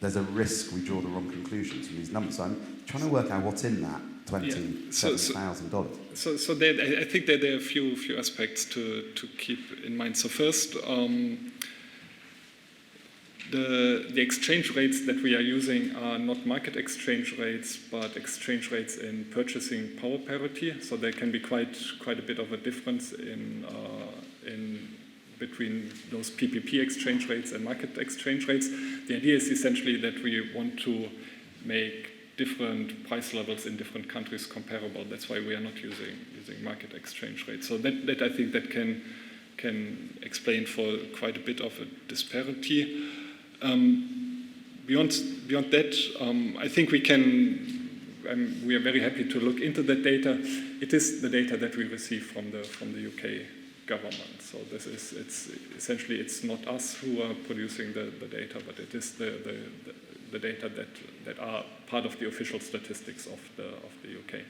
there's a risk we draw the wrong conclusions from these numbers. So I'm trying to work out what's in that $27,000. So I think that there are a few aspects to keep in mind. So first, the exchange rates that we are using are not market exchange rates, but exchange rates in purchasing power parity. So there can be quite a bit of a difference in between those PPP exchange rates and market exchange rates. The idea is essentially that we want to make different price levels in different countries comparable. That's why we are not using market exchange rates. So that I think that can explain for quite a bit of a disparity. Beyond that, I think we are very happy to look into that data. It is the data that we receive from the UK government. So it's essentially not us who are producing the data, but it is the data that are part of the official statistics of the UK.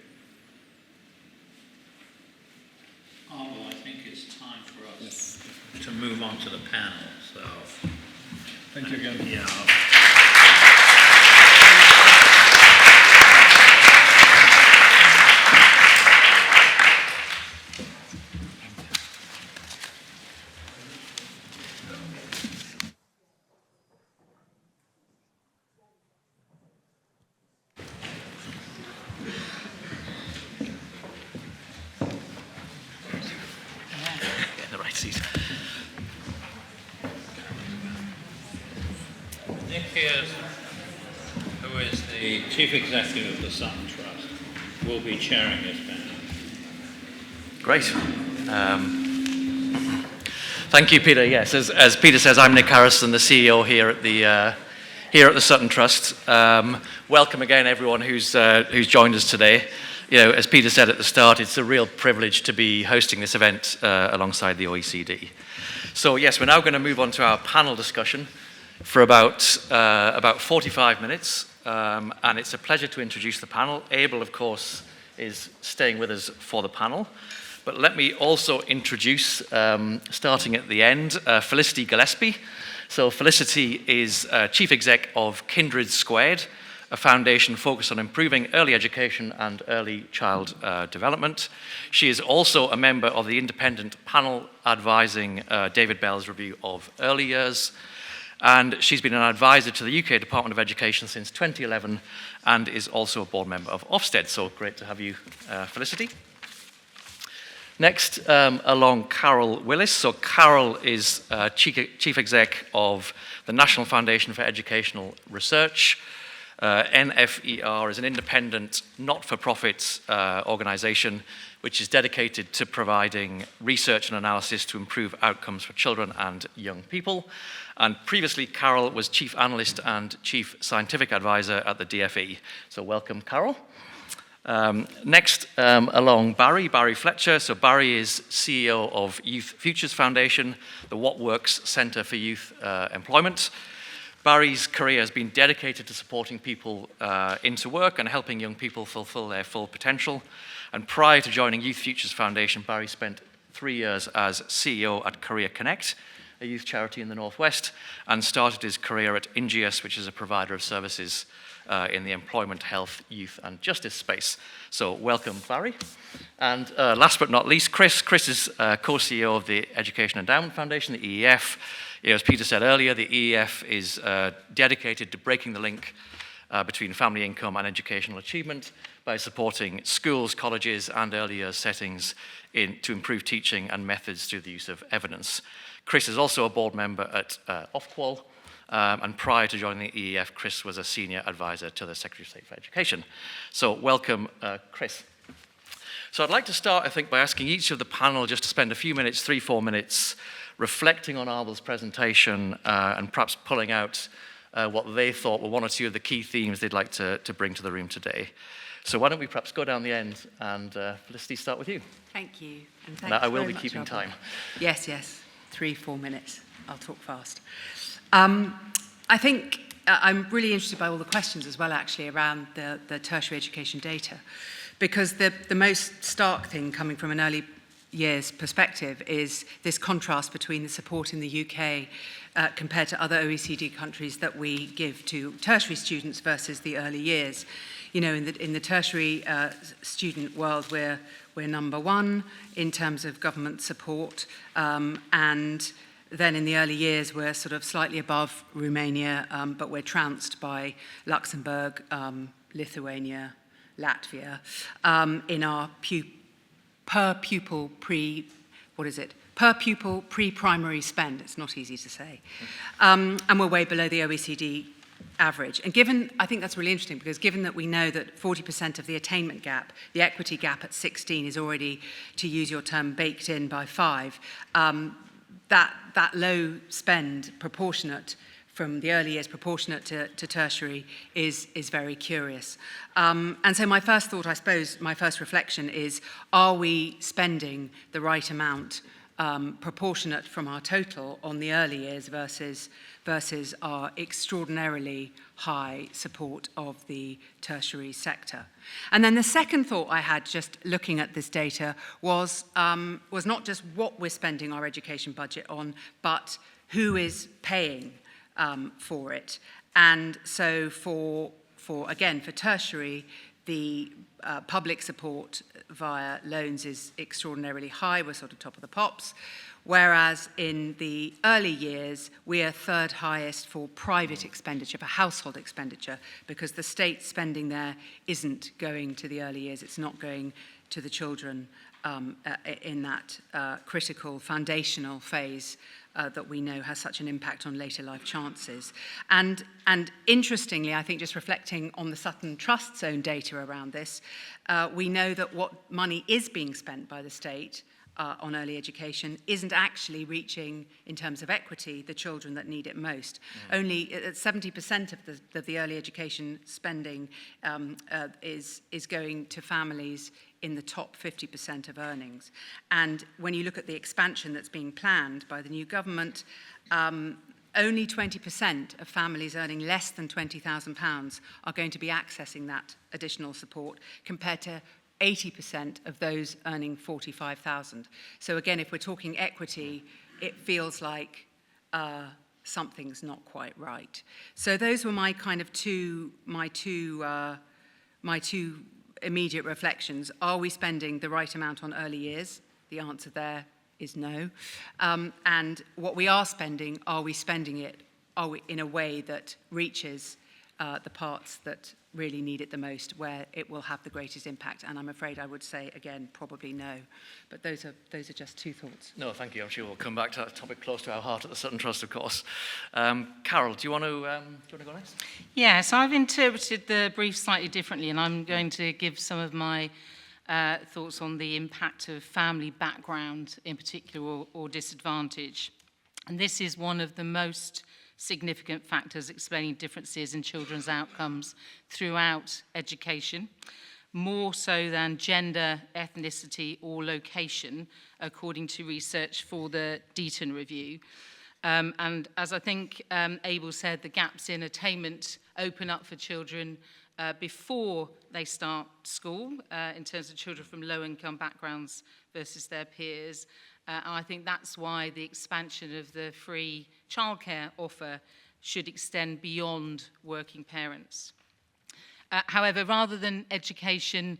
Well, I think it's time for us to move on to the panel. So, thank you again. Yeah. Nick Pearson, who is the Chief Executive of the Sutton Trust, will be chairing this panel. Great. Thank you, Peter. Yes, as Peter says, I'm Nick Harrison, the CEO here at the Sutton Trust. Welcome again, everyone who's joined us today. You know, as Peter said at the start, it's a real privilege to be hosting this event alongside the OECD. So yes, we're now going to move on to our panel discussion for about 45 minutes, and it's a pleasure to introduce the panel. Abel, of course, is staying with us for the panel. But let me also introduce, starting at the end, Felicity Gillespie. So Felicity is Chief Exec of Kindred Squared, a foundation focused on improving early education and early child development. She is also a member of the independent panel advising David Bell's review of early years. And she's been an advisor to the UK Department of Education since 2011 and is also a board member of Ofsted. So great to have you, Felicity. Next, along Carol Willis. So Carol is Chief Exec of the National Foundation for Educational Research. NFER is an independent, not-for-profit organisation which is dedicated to providing research and analysis to improve outcomes for children and young people. And previously, Carol was Chief Analyst and Chief Scientific Advisor at the DFE. So welcome, Carol. Next, along Barry Fletcher. So Barry is CEO of Youth Futures Foundation, the What Works Centre for Youth Employment. Barry's career has been dedicated to supporting people into work and helping young people fulfill their full potential. And prior to joining Youth Futures Foundation, Barry spent 3 years as CEO at Career Connect, a youth charity in the Northwest, and started his career at Ingeus, which is a provider of services in the employment, health, youth, and justice space. So welcome, Barry. And last but not least, Chris. Chris is co-CEO of the Education Endowment Foundation, the EEF. As Peter said earlier, the EEF is dedicated to breaking the link between family income and educational achievement by supporting schools, colleges, and early years settings to improve teaching and methods through the use of evidence. Chris is also a board member at Ofqual, and prior to joining the EEF, Chris was a senior advisor to the Secretary of State for Education. So welcome, Chris. So I'd like to start, I think, by asking each of the panel just to spend a few minutes, 3-4 minutes, reflecting on Arvel's presentation and perhaps pulling out what they thought were one or two of the key themes they'd like to bring to the room today. So why don't we perhaps go down the end, and Felicity, start with you. Thank you. And thanks I will be keeping time. Yes, 3-4 minutes. I'll talk fast. I think I'm really interested by all the questions as well, actually, around the tertiary education data, because the most stark thing coming from an early years perspective is this contrast between the support in the UK compared to other OECD countries that we give to tertiary students versus the early years. You know, in the tertiary student world, we're number one in terms of government support, and then in the early years, we're sort of slightly above Romania, but we're trounced by Luxembourg, Lithuania, Latvia, in our per pupil pre-primary spend. It's not easy to say. And we're way below the OECD average. And I think that's really interesting, because given that we know that 40% of the attainment gap, the equity gap at 16 is already, to use your term, baked in by 5, that low spend proportionate from the early years proportionate to tertiary is very curious. And so my first thought, I suppose, my first reflection is, are we spending the right amount proportionate from our total on the early years versus our extraordinarily high support of the tertiary sector? And then the second thought I had just looking at this data was not just what we're spending our education budget on, but who is paying for it. And so for tertiary, the public support via loans is extraordinarily high. We're sort of top of the pops. Whereas in the early years, we are third highest for private expenditure, for household expenditure, because the state spending there isn't going to the early years. It's not going to the children in that critical foundational phase that we know has such an impact on later life chances. And interestingly, I think just reflecting on the Sutton Trust's own data around this, we know that what money is being spent by the state on early education isn't actually reaching, in terms of equity, the children that need it most. Only 70% of the early education spending is going to families in the top 50% of earnings. And when you look at the expansion that's being planned by the new government, only 20% of families earning less than £20,000 are going to be accessing that additional support, compared to 80% of those earning 45,000. So again, if we're talking equity, it feels like something's not quite right. So those were my kind of two immediate reflections. Are we spending the right amount on early years? The answer there is no. And what we are spending, are we spending it in a way that reaches the parts that really need it the most, where it will have the greatest impact? And I'm afraid I would say, again, probably no. But those are just two thoughts. No, thank you. I'm sure we'll come back to that topic close to our heart at the Sutton Trust, of course. Carol, do you want to go next? Yeah, so I've interpreted the brief slightly differently, and I'm going to give some of my thoughts on the impact of family background in particular, or disadvantage. And this is one of the most significant factors explaining differences in children's outcomes throughout education, more so than gender, ethnicity, or location, according to research for the Deaton Review. And as I think Abel said, the gaps in attainment open up for children before they start school in terms of children from low-income backgrounds versus their peers. And I think that's why the expansion of the free childcare offer should extend beyond working parents. However, rather than education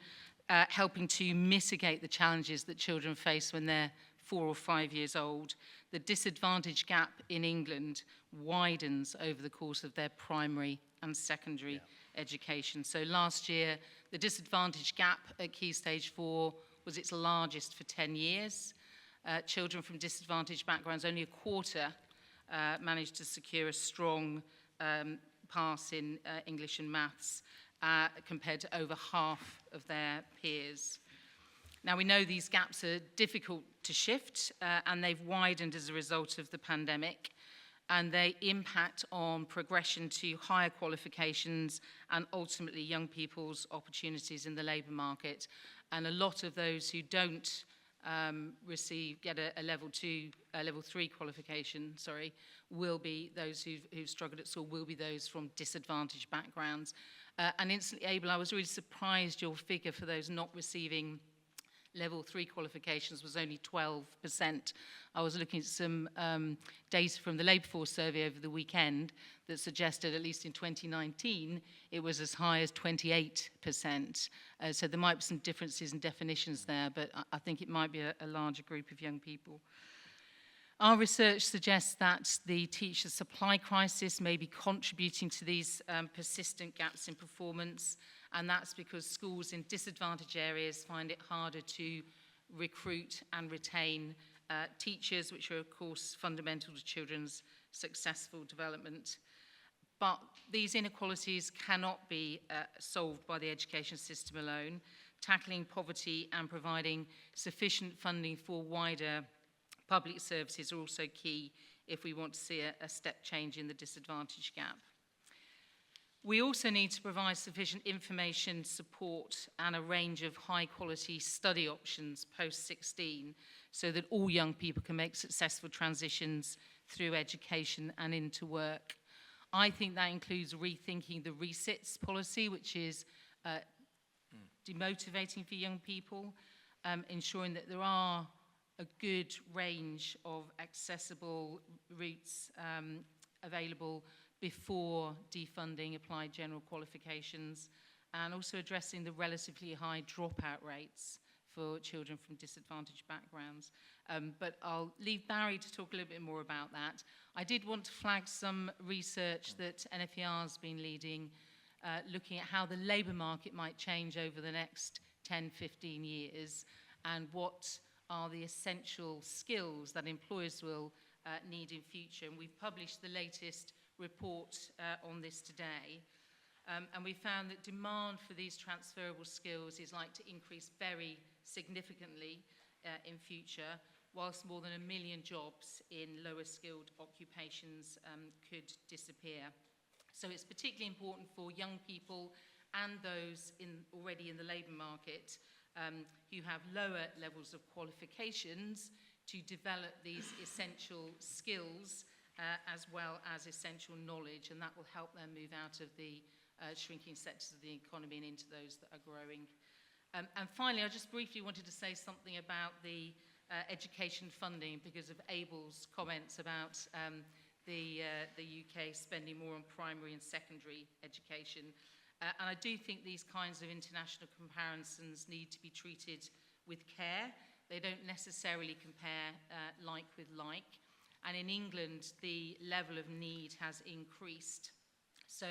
helping to mitigate the challenges that children face when they're 4 or 5 years old, the disadvantage gap in England widens over the course of their primary and secondary education. So last year, the disadvantage gap at Key Stage 4 was its largest for 10 years. Children from disadvantaged backgrounds, only a quarter managed to secure a strong pass in English and maths compared to over half of their peers. Now, we know these gaps are difficult to shift, and they've widened as a result of the pandemic, and they impact on progression to higher qualifications and ultimately young people's opportunities in the labour market. And a lot of those who don't get a level 3 qualification, will be those who've struggled at school, will be those from disadvantaged backgrounds. And instantly able, I was really surprised your figure for those not receiving level 3 qualifications was only 12%. I was looking at some data from the Labour Force survey over the weekend that suggested, at least in 2019, it was as high as 28%. So there might be some differences in definitions there, but I think it might be a larger group of young people. Our research suggests that the teacher supply crisis may be contributing to these persistent gaps in performance, and that's because schools in disadvantaged areas find it harder to recruit and retain teachers, which are, of course, fundamental to children's successful development. But these inequalities cannot be solved by the education system alone. Tackling poverty and providing sufficient funding for wider public services are also key if we want to see a step change in the disadvantage gap. We also need to provide sufficient information, support, and a range of high-quality study options post-16 so that all young people can make successful transitions through education and into work. I think that includes rethinking the resits policy, which is demotivating for young people, ensuring that there are a good range of accessible routes available before defunding applied general qualifications, and also addressing the relatively high dropout rates for children from disadvantaged backgrounds. But I'll leave Barry to talk a little bit more about that. I did want to flag some research that NFER has been leading, looking at how the labour market might change over the next 10, 15 years, and what are the essential skills that employers will need in future. And we've published the latest report on this today. And we found that demand for these transferable skills is like to increase very significantly in future, whilst more than 1 million jobs in lower skilled occupations could disappear. So it's particularly important for young people and those already in the labour market who have lower levels of qualifications to develop these essential skills as well as essential knowledge, and that will help them move out of the shrinking sectors of the economy and into those that are growing. And finally, I just briefly wanted to say something about the education funding because of Abel's comments about the UK spending more on primary and secondary education. And I do think these kinds of international comparisons need to be treated with care. They don't necessarily compare like with like. And in England, the level of need has increased. So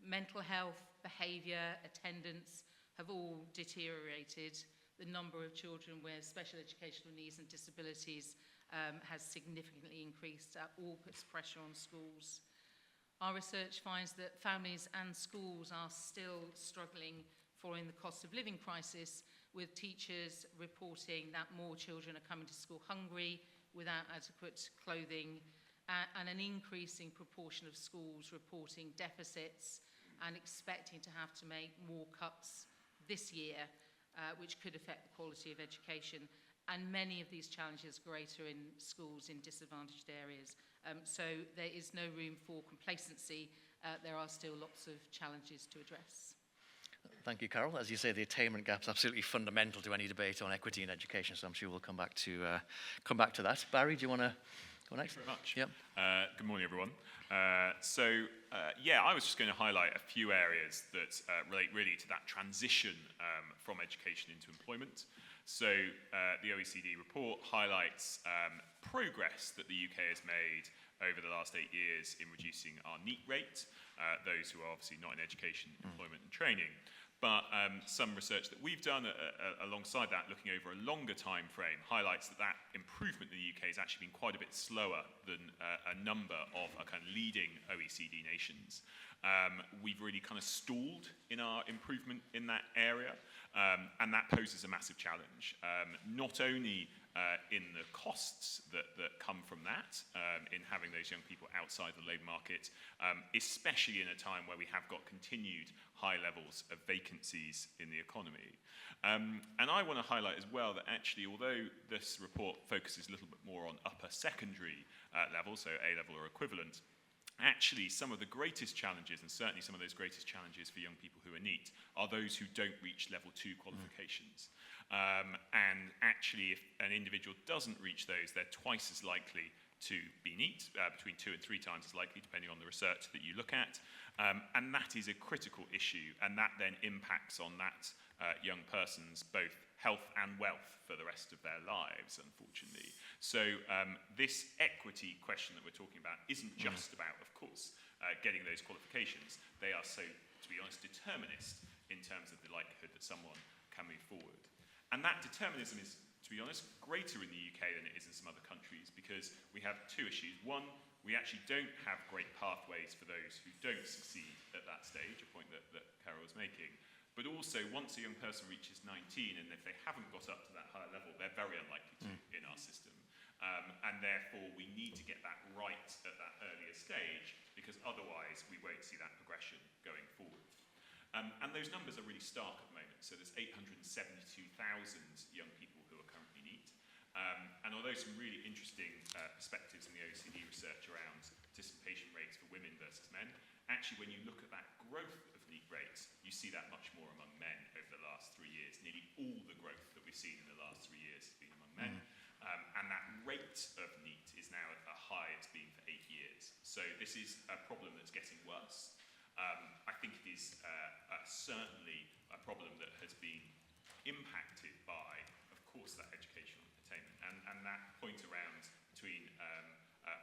mental health, behaviour, attendance have all deteriorated. The number of children with special educational needs and disabilities has significantly increased. That all puts pressure on schools. Our research finds that families and schools are still struggling following the cost of living crisis, with teachers reporting that more children are coming to school hungry, without adequate clothing, and an increasing proportion of schools reporting deficits and expecting to have to make more cuts this year, which could affect the quality of education. And many of these challenges are greater in schools in disadvantaged areas. So there is no room for complacency. There are still lots of challenges to address. Thank you, Carol. As you say, the attainment gap is absolutely fundamental to any debate on equity in education, so I'm sure we'll come back to that. Barry, do you want to go next? Thank you very much. Yep. Good morning, everyone. I was just going to highlight a few areas that relate really to that transition from education into employment. So the OECD report highlights progress that the UK has made over the last 8 years in reducing our NEET rate, those who are obviously not in education, employment and training. But some research that we've done alongside that, looking over a longer time frame, highlights that improvement in the UK has actually been quite a bit slower than a number of kind of leading OECD nations. We've really kind of stalled in our improvement in that area, and that poses a massive challenge, not only in the costs that come from that, in having those young people outside the labour market, especially in a time where we have got continued high levels of vacancies in the economy. And I want to highlight as well that actually, although this report focuses a little bit more on upper secondary level, so A-level or equivalent, actually some of the greatest challenges, and certainly some of those greatest challenges for young people who are NEET, are those who don't reach level 2 qualifications. And actually, if an individual doesn't reach those, they're twice as likely to be NEET, between 2 and 3 times as likely, depending on the research that you look at. And that is a critical issue, and that then impacts on that young person's both health and wealth for the rest of their lives, unfortunately. So this equity question that we're talking about isn't just about, of course, getting those qualifications. They are so, to be honest, determinist in terms of the likelihood that someone can move forward. And that determinism is, to be honest, greater in the UK than it is in some other countries, because we have 2 issues. One, we actually don't have great pathways for those who don't succeed at that stage, a point that Carol was making. But also, once a young person reaches 19, and if they haven't got up to that higher level, they're very unlikely to in our system. And therefore, we need to get that right at that earlier stage, because otherwise we won't see that progression going forward. And those numbers are really stark at the moment. So there's 872,000 young people who are currently NEET. And although some really interesting perspectives in the OECD research around participation rates for women versus men, actually when you look at that growth of NEET rates, you see that much more among men over the last 3 years. Nearly all the growth that we've seen in the last 3 years has been among men. And that rate of NEET is now at a high it's been for 8 years. So this is a problem that's getting worse. I think it is certainly a problem that has been impacted by, of course, that educational attainment. And that point around between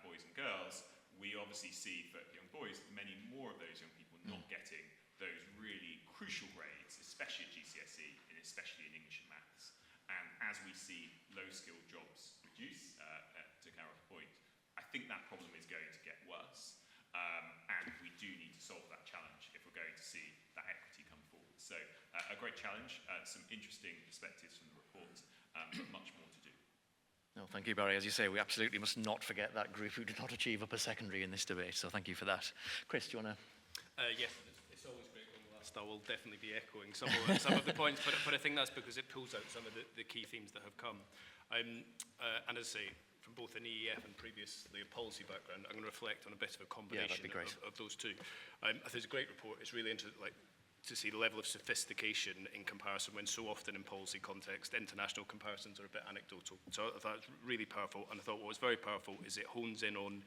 boys and girls, we obviously see for young boys, many more of those young people not getting those really crucial grades, especially at GCSE, and especially in English and maths. And as we see low-skilled jobs reduce, to Carol's point, I think that problem is going to get worse. And we do need to solve that challenge if we're going to see that equity come forward. So a great challenge, some interesting perspectives from the report, but much more to do. No, thank you, Barry. As you say, we absolutely must not forget that group who did not achieve upper secondary in this debate, so thank you for that. Chris, do you want to? Yes, it's always great when last. I will definitely be echoing some of the points, but I think that's because it pulls out some of the key themes that have come. And as I say, from both an EEF and previously a policy background, I'm going to reflect on a bit of a combination of those two. I think it's a great report. It's really interesting to see the level of sophistication in comparison when so often in policy context, international comparisons are a bit anecdotal. So I thought it was really powerful, and I thought what was very powerful is it hones in on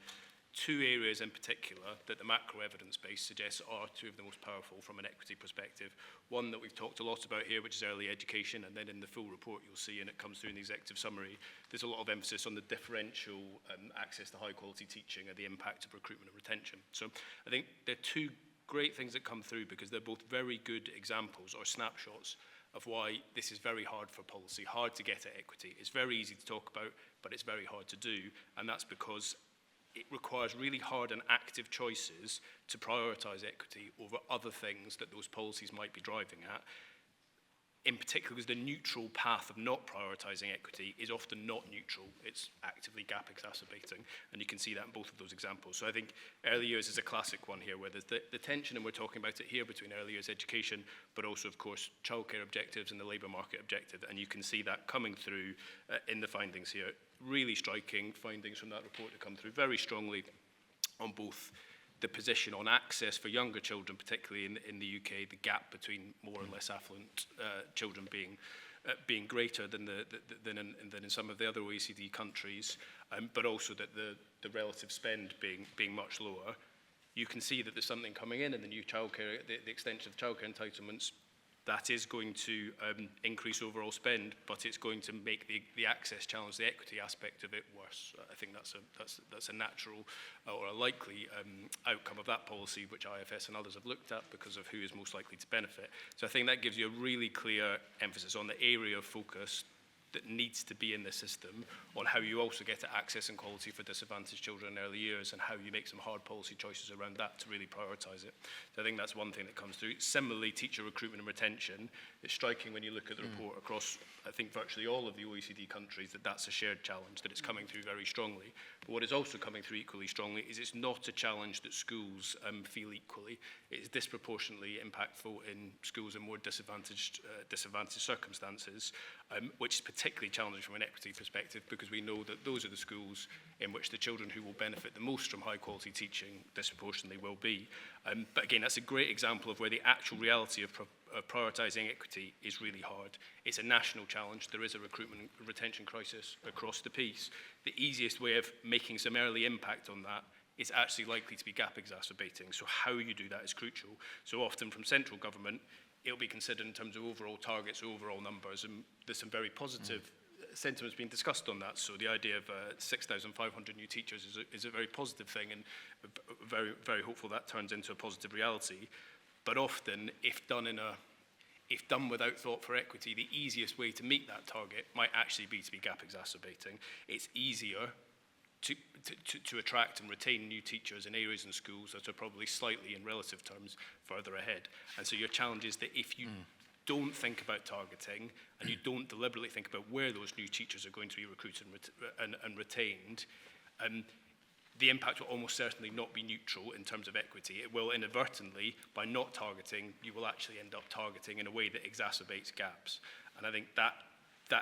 2 areas in particular that the macro evidence base suggests are 2 of the most powerful from an equity perspective. One that we've talked a lot about here, which is early education, and then in the full report you'll see, and it comes through in the executive summary, there's a lot of emphasis on the differential access to high quality teaching and the impact of recruitment and retention. So I think there are 2 great things that come through because they're both very good examples or snapshots of why this is very hard for policy, hard to get at equity. It's very easy to talk about, but it's very hard to do, and that's because it requires really hard and active choices to prioritise equity over other things that those policies might be driving at. In particular, because the neutral path of not prioritising equity is often not neutral. It's actively gap exacerbating, and you can see that in both of those examples. So I think early years is a classic one here, where there's the tension, and we're talking about it here, between early years education, but also, of course, childcare objectives and the labour market objective, and you can see that coming through in the findings here. Really striking findings from that report that come through very strongly on both the position on access for younger children, particularly in the UK, the gap between more and less affluent children being greater than in some of the other OECD countries, but also that the relative spend being much lower. You can see that there's something coming in the new childcare, the extension of childcare entitlements. That is going to increase overall spend, but it's going to make the access challenge, the equity aspect of it, worse. I think that's a natural or a likely outcome of that policy, which IFS and others have looked at because of who is most likely to benefit. So I think that gives you a really clear emphasis on the area of focus that needs to be in the system, on how you also get at access and quality for disadvantaged children in early years, and how you make some hard policy choices around that to really prioritise it. So I think that's one thing that comes through. Similarly, teacher recruitment and retention, it's striking when you look at the report across, I think, virtually all of the OECD countries, that that's a shared challenge, that it's coming through very strongly. But what is also coming through equally strongly is it's not a challenge that schools feel equally. It is disproportionately impactful in schools in more disadvantaged circumstances, which is particularly challenging from an equity perspective, because we know that those are the schools in which the children who will benefit the most from high quality teaching disproportionately will be. But again, that's a great example of where the actual reality of prioritising equity is really hard. It's a national challenge. There is a recruitment and retention crisis across the piece. The easiest way of making some early impact on that is actually likely to be gap exacerbating. So how you do that is crucial. So often from central government, it'll be considered in terms of overall targets, overall numbers, and there's some very positive sentiments being discussed on that. So the idea of 6,500 new teachers is a very positive thing, and very, very hopeful that turns into a positive reality. But often, if done without thought for equity, the easiest way to meet that target might actually be to be gap exacerbating. It's easier to attract and retain new teachers in areas and schools that are probably slightly, in relative terms, further ahead. And so your challenge is that if you don't think about targeting, and you don't deliberately think about where those new teachers are going to be recruited and retained, the impact will almost certainly not be neutral in terms of equity. It will inadvertently, by not targeting, you will actually end up targeting in a way that exacerbates gaps. And I think that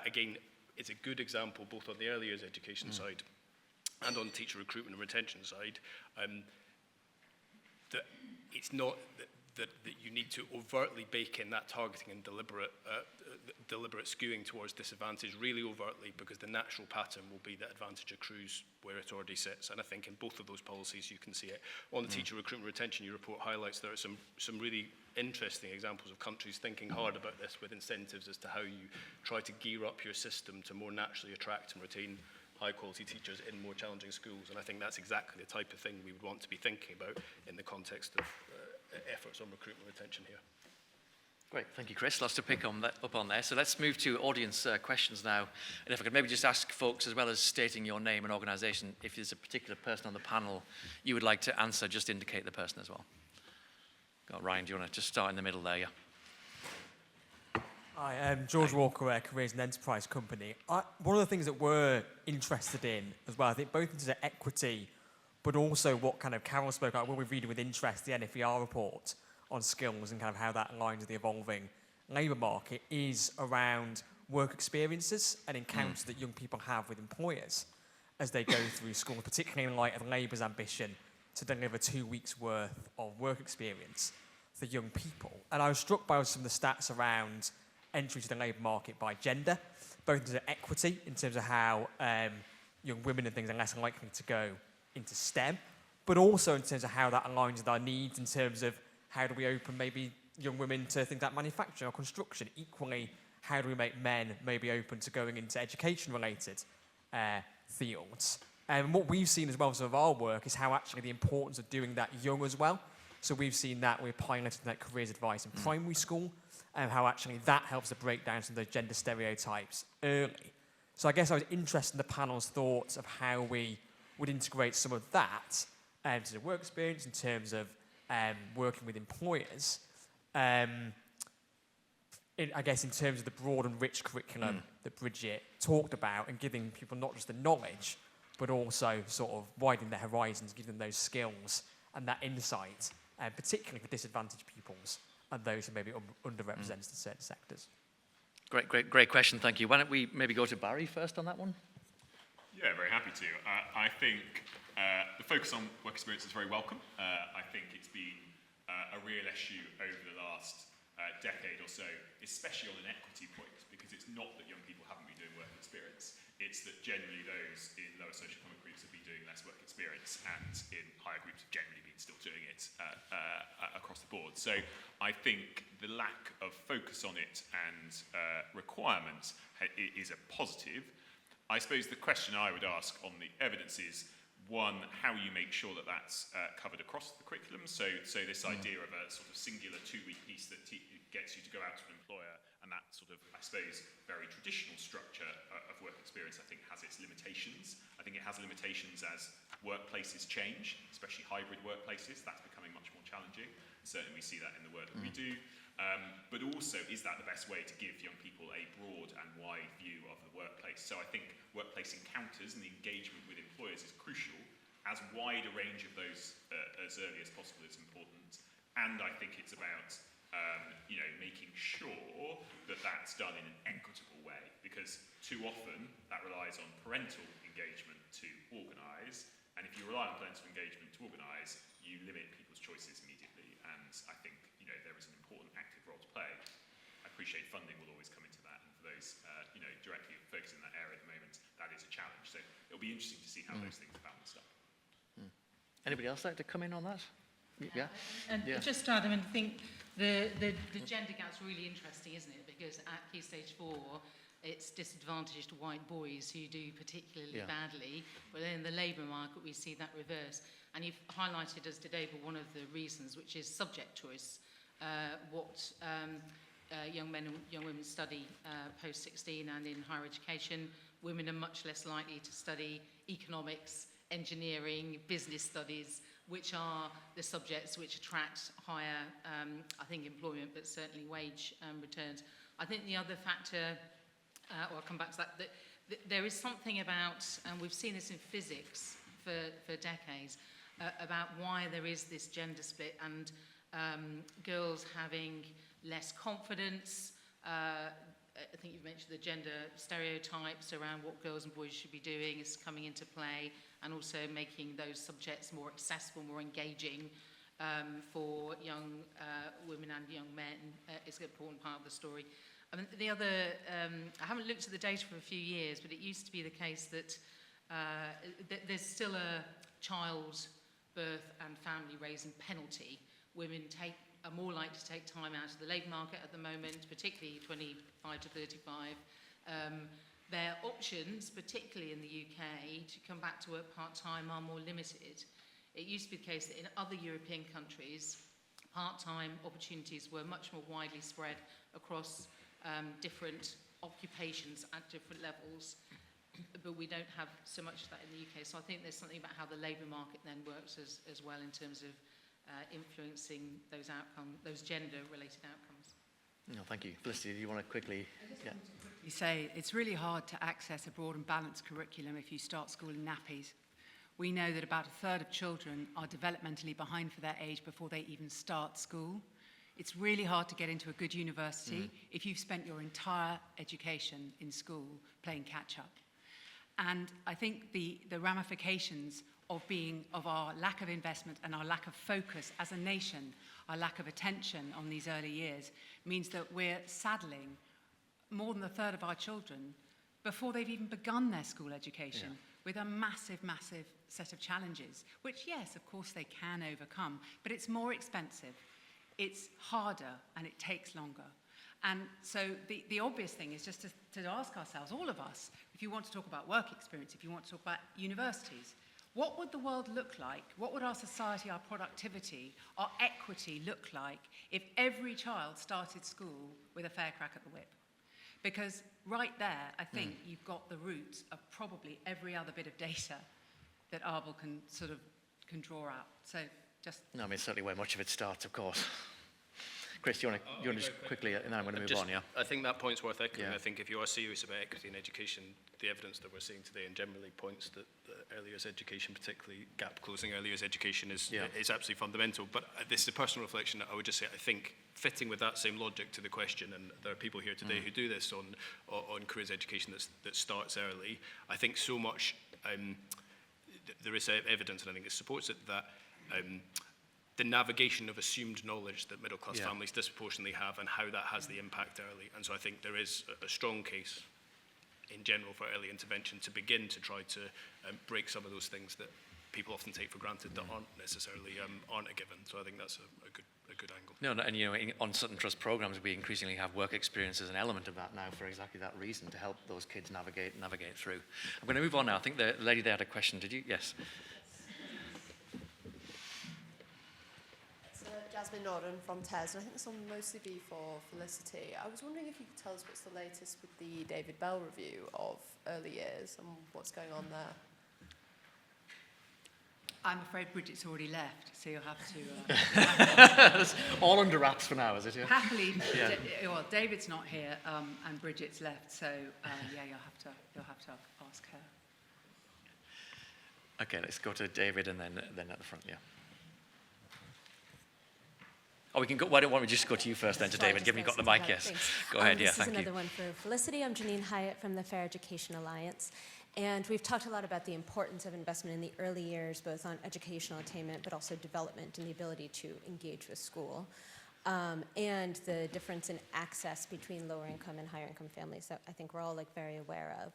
again, is a good example, both on the early years education side and on teacher recruitment and retention side, that it's not that you need to overtly bake in that targeting and deliberate skewing towards disadvantage really overtly, because the natural pattern will be that advantage accrues where it already sits. And I think in both of those policies you can see it. On the teacher recruitment retention, your report highlights there are some really interesting examples of countries thinking hard about this with incentives as to how you try to gear up your system to more naturally attract and retain high quality teachers in more challenging schools. And I think that's exactly the type of thing we would want to be thinking about in the context of efforts on recruitment and retention here. Great, thank you, Chris. Lots to pick up on there. So let's move to audience questions now. And if I could maybe just ask folks, as well as stating your name and organisation, if there's a particular person on the panel you would like to answer, just indicate the person as well. Ryan, do you want to just start in the middle there? Yeah. Hi, I'm George Walker, Careers and Enterprise Company. One of the things that we're interested in as well, I think both in terms of equity, but also what kind of Carol spoke about, we'll be reading with interest the NFER report on skills and kind of how that aligns with the evolving labour market, is around work experiences and encounters that young people have with employers as they go through school, particularly in light of Labour's ambition to deliver 2 weeks' worth of work experience for young people. And I was struck by some of the stats around entry to the labour market by gender, both in terms of equity, in terms of how young women and things are less likely to go into STEM, but also in terms of how that aligns with our needs in terms of how do we open maybe young women to things like manufacturing or construction. Equally, how do we make men maybe open to going into education-related fields? And what we've seen as well, some of our work, is how actually the importance of doing that young as well. So we've seen that we're piloting that careers advice in primary school, and how actually that helps to break down some of those gender stereotypes early. So I guess I was interested in the panel's thoughts of how we would integrate some of that into the work experience in terms of working with employers, I guess in terms of the broad and rich curriculum that Bridget talked about, and giving people not just the knowledge, but also sort of widening their horizons, giving them those skills and that insight, particularly for disadvantaged pupils and those who may be underrepresented in certain sectors. Great question, thank you. Why don't we maybe go to Barry first on that one? Yeah, very happy to. I think the focus on work experience is very welcome. I think it's been a real issue over the last decade or so, especially on an equity point, because it's not that young people haven't been doing work experience, it's that generally those in lower socioeconomic groups have been doing less work experience, and in higher groups have generally been still doing it across the board. So I think the lack of focus on it and requirements is a positive. I suppose the question I would ask on the evidence is, one, how you make sure that that's covered across the curriculum. So this idea of a sort of singular 2-week piece that gets you to go out to an employer, and that sort of, I suppose, very traditional structure of work experience, I think, has its limitations. I think it has limitations as workplaces change, especially hybrid workplaces. That's becoming much more challenging. Certainly we see that in the work that we do. But also, is that the best way to give young people a broad and wide view of the workplace? So I think workplace encounters and the engagement with employers is crucial. As wide a range of those as early as possible is important. And I think it's about making sure that that's done in an equitable way, because too often that relies on parental engagement to organise, and if you rely on parental engagement to organise, you limit people's choices immediately, and I think there is an important active role to play. I appreciate funding will always come into that, and for those directly focused in that area at the moment, that is a challenge. So it'll be interesting to see how those things are balanced up. Anybody else like to come in on that? Yeah. And just to add, I think the gender gap's really interesting, isn't it? Because at Key Stage 4, it's disadvantaged white boys who do particularly badly, but then in the labour market we see that reverse. And you've highlighted, as did Ava, one of the reasons, which is subject choice. What young men and young women study post-16 and in higher education. Women are much less likely to study economics, engineering, business studies, which are the subjects which attract higher, I think, employment, but certainly wage returns. I think the other factor, I'll come back to that, that there is something about, and we've seen this in physics for decades, about why there is this gender split and girls having less confidence. I think you've mentioned the gender stereotypes around what girls and boys should be doing is coming into play, and also making those subjects more accessible, more engaging for young women and young men is an important part of the story. I mean, the other, I haven't looked at the data for a few years, but it used to be the case that there's still a child birth and family raising penalty. Women are more likely to take time out of the labour market at the moment, particularly 25 to 35. Their options, particularly in the UK, to come back to work part-time are more limited. It used to be the case that in other European countries, part-time opportunities were much more widely spread across different occupations at different levels, but we don't have so much of that in the UK. So I think there's something about how the labour market then works as well in terms of influencing those outcomes, those gender-related outcomes. No, thank you. Felicity, do you want to quickly? You say it's really hard to access a broad and balanced curriculum if you start school in nappies. We know that about a third of children are developmentally behind for their age before they even start school. It's really hard to get into a good university if you've spent your entire education in school playing catch-up. And I think the ramifications of our lack of investment and our lack of focus as a nation, our lack of attention on these early years, means that we're saddling more than a third of our children before they've even begun their school education with a massive, massive set of challenges, which, yes, of course they can overcome, but it's more expensive, it's harder, and it takes longer. And so the obvious thing is just to ask ourselves, all of us, if you want to talk about work experience, if you want to talk about universities, what would the world look like? What would our society, our productivity, our equity look like if every child started school with a fair crack at the whip? Because right there, I think you've got the roots of probably every other bit of data that Arbel can draw out. So just... No, I mean, certainly where much of it starts, of course. Chris, do you want to just quickly, and then I'm going to move on, yeah? I think that point's worth echoing. I think if you are serious about equity in education, the evidence that we're seeing today and generally points that early years education, particularly gap closing early years education, is absolutely fundamental. But this is a personal reflection. I would just say, I think, fitting with that same logic to the question, and there are people here today who do this on careers education that starts early, I think so much there is evidence, and I think it supports it, that the navigation of assumed knowledge that middle-class families disproportionately have and how that has the impact early. And so I think there is a strong case in general for early intervention to begin to try to break some of those things that people often take for granted that aren't necessarily aren't a given. So I think that's a good angle. No, and on Sutton Trust programs, we increasingly have work experience as an element of that now for exactly that reason, to help those kids navigate through. I'm going to move on now. I think the lady there had a question. Did you? Yes. It's Jasmine Norden from TES, and I think this will mostly be for Felicity. I was wondering if you could tell us what's the latest with the David Bell review of early years and what's going on there. I'm afraid Bridget's already left, so you'll have to... It's all under wraps for now, is it? Yeah? Happily, yeah. Well, David's not here, and Bridget's left, so yeah, you'll have to ask her. Okay, let's go to David and then at the front, yeah. Oh, we can go. Why don't we just go to you first, then to David, given you've got the mic, yes. Thanks. Go ahead, yeah, thank thank you. This is another you. one for Felicity. I'm Janine Hyatt from the Fair Education Alliance. And we've talked a lot about the importance of investment in the early years, both on educational attainment, but also development and the ability to engage with school. And the difference in access between lower income and higher income families that I think we're all very aware of.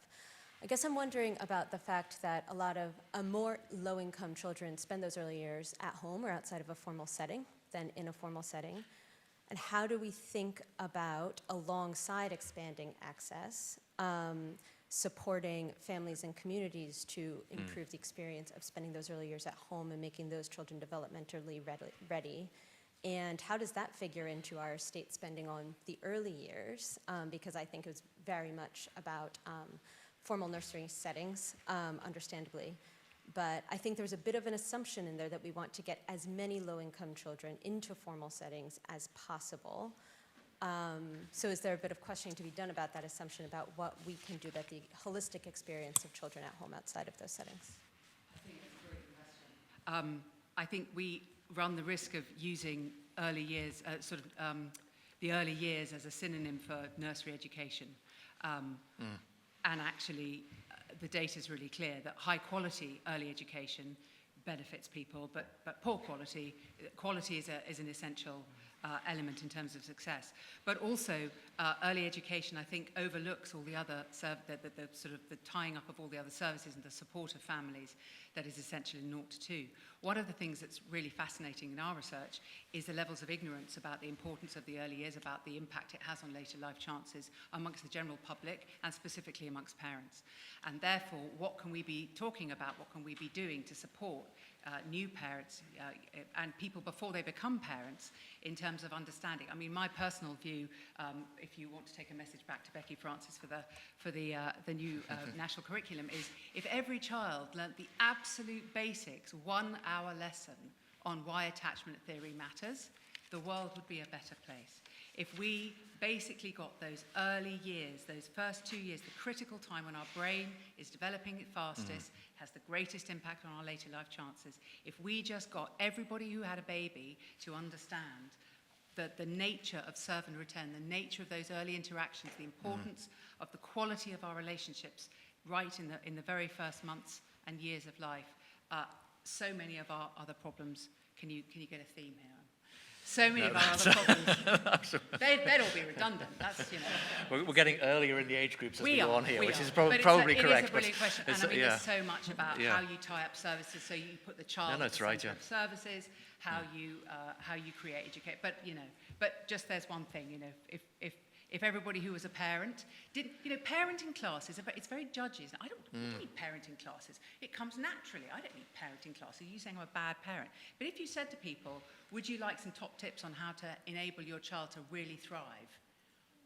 I guess I'm wondering about the fact that a lot of more low income children spend those early years at home or outside of a formal setting than in a formal setting. And how do we think about, alongside expanding access, supporting families and communities to improve the experience of spending those early years at home and making those children developmentally ready? And how does that figure into our state spending on the early years? Because I think it was very much about formal nursery settings, understandably. But I think there's a bit of an assumption in there that we want to get as many low-income children into formal settings as possible. So is there a bit of questioning to be done about that assumption, about what we can do, about the holistic experience of children at home outside of those settings? I think it's a great question. I think we run the risk of using early years, the early years as a synonym for nursery education. And actually, the data is really clear that high quality early education benefits people, but poor quality is an essential element in terms of success. But also, early education, I think, overlooks all the other, the tying up of all the other services and the support of families that is essential in 0 to 2. One of the things that's really fascinating in our research is the levels of ignorance about the importance of the early years, about the impact it has on later life chances amongst the general public and specifically amongst parents. And therefore, what can we be talking about, what can we be doing to support new parents and people before they become parents in terms of understanding? I mean, my personal view, if you want to take a message back to Becky Francis for the new national curriculum, is if every child learnt the absolute basics, 1 hour lesson on why attachment theory matters, the world would be a better place. If we basically got those early years, those first 2 years, the critical time when our brain is developing it fastest, has the greatest impact on our later life chances. If we just got everybody who had a baby to understand the nature of serve and return, the nature of those early interactions, the importance of the quality of our relationships right in the very first months and years of life, so many of our other problems, can you get a theme here? So many of our other problems, they'd all be redundant. That's, We're getting earlier in the age groups as we go on here, which is probably It correct. It's a brilliant question, and I mean, there's so much about how you tie up services, so you put the child at the center of services, how you create, educate. But just there's one thing, if everybody who was a parent didn't, parenting classes, it's very judgy. I don't need parenting classes. It comes naturally. I don't need parenting classes. You're saying I'm a bad parent. But if you said to people, would you like some top tips on how to enable your child to really thrive?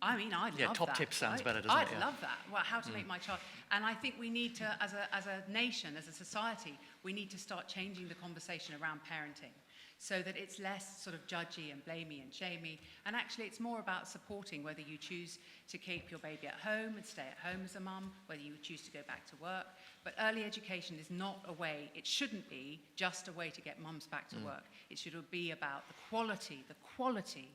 I mean, I'd love that. Yeah, top tips sounds better, doesn't it? I'd love that. Well, how to make my child. And I think we need to, as a nation, as a society, we need to start changing the conversation around parenting, so that it's less sort of judgy and blamey and shamey, and actually it's more about supporting whether you choose to keep your baby at home and stay at home as a mum, whether you choose to go back to work. But early education is not a way, it shouldn't be just a way to get mums back to work. It should be about the quality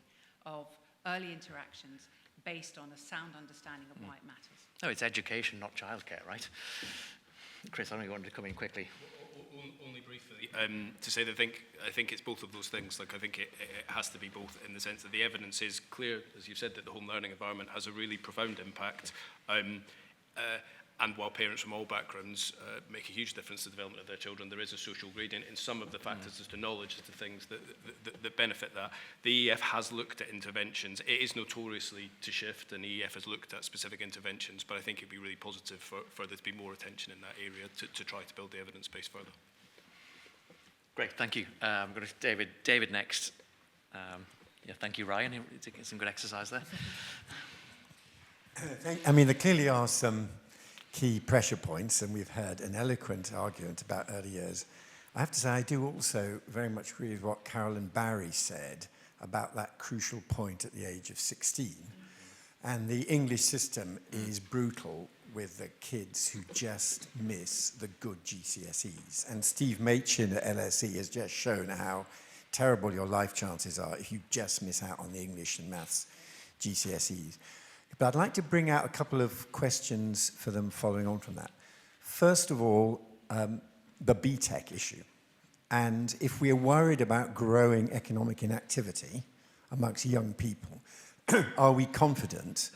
of early interactions based on a sound understanding of why it matters. No, it's education, not childcare, right? Chris, I know you wanted to come in quickly. Only briefly, to say that I think it's both of those things. Like, I think it has to be both, in the sense that the evidence is clear, as you've said, that the home learning environment has a really profound impact. And while parents from all backgrounds make a huge difference to the development of their children, there is a social gradient in some of the factors as to knowledge, as to things that benefit that. The EEF has looked at interventions. It is notoriously to shift, and the EEF has looked at specific interventions, but I think it'd be really positive for there to be more attention in that area to try to build the evidence base further. Great, thank you. I'm going to David. David next. Yeah, thank you, Ryan. You're taking some good exercise there. I mean, there clearly are some key pressure points, and we've heard an eloquent argument about early years. I have to say, I do also very much agree with what Carolyn Barry said about that crucial point at the age of 16. And the English system is brutal with the kids who just miss the good GCSEs. And Steve Machin at LSE has just shown how terrible your life chances are if you just miss out on the English and maths GCSEs. But I'd like to bring out a couple of questions for them following on from that. First of all, the BTEC issue. And if we're worried about growing economic inactivity amongst young people, are we confident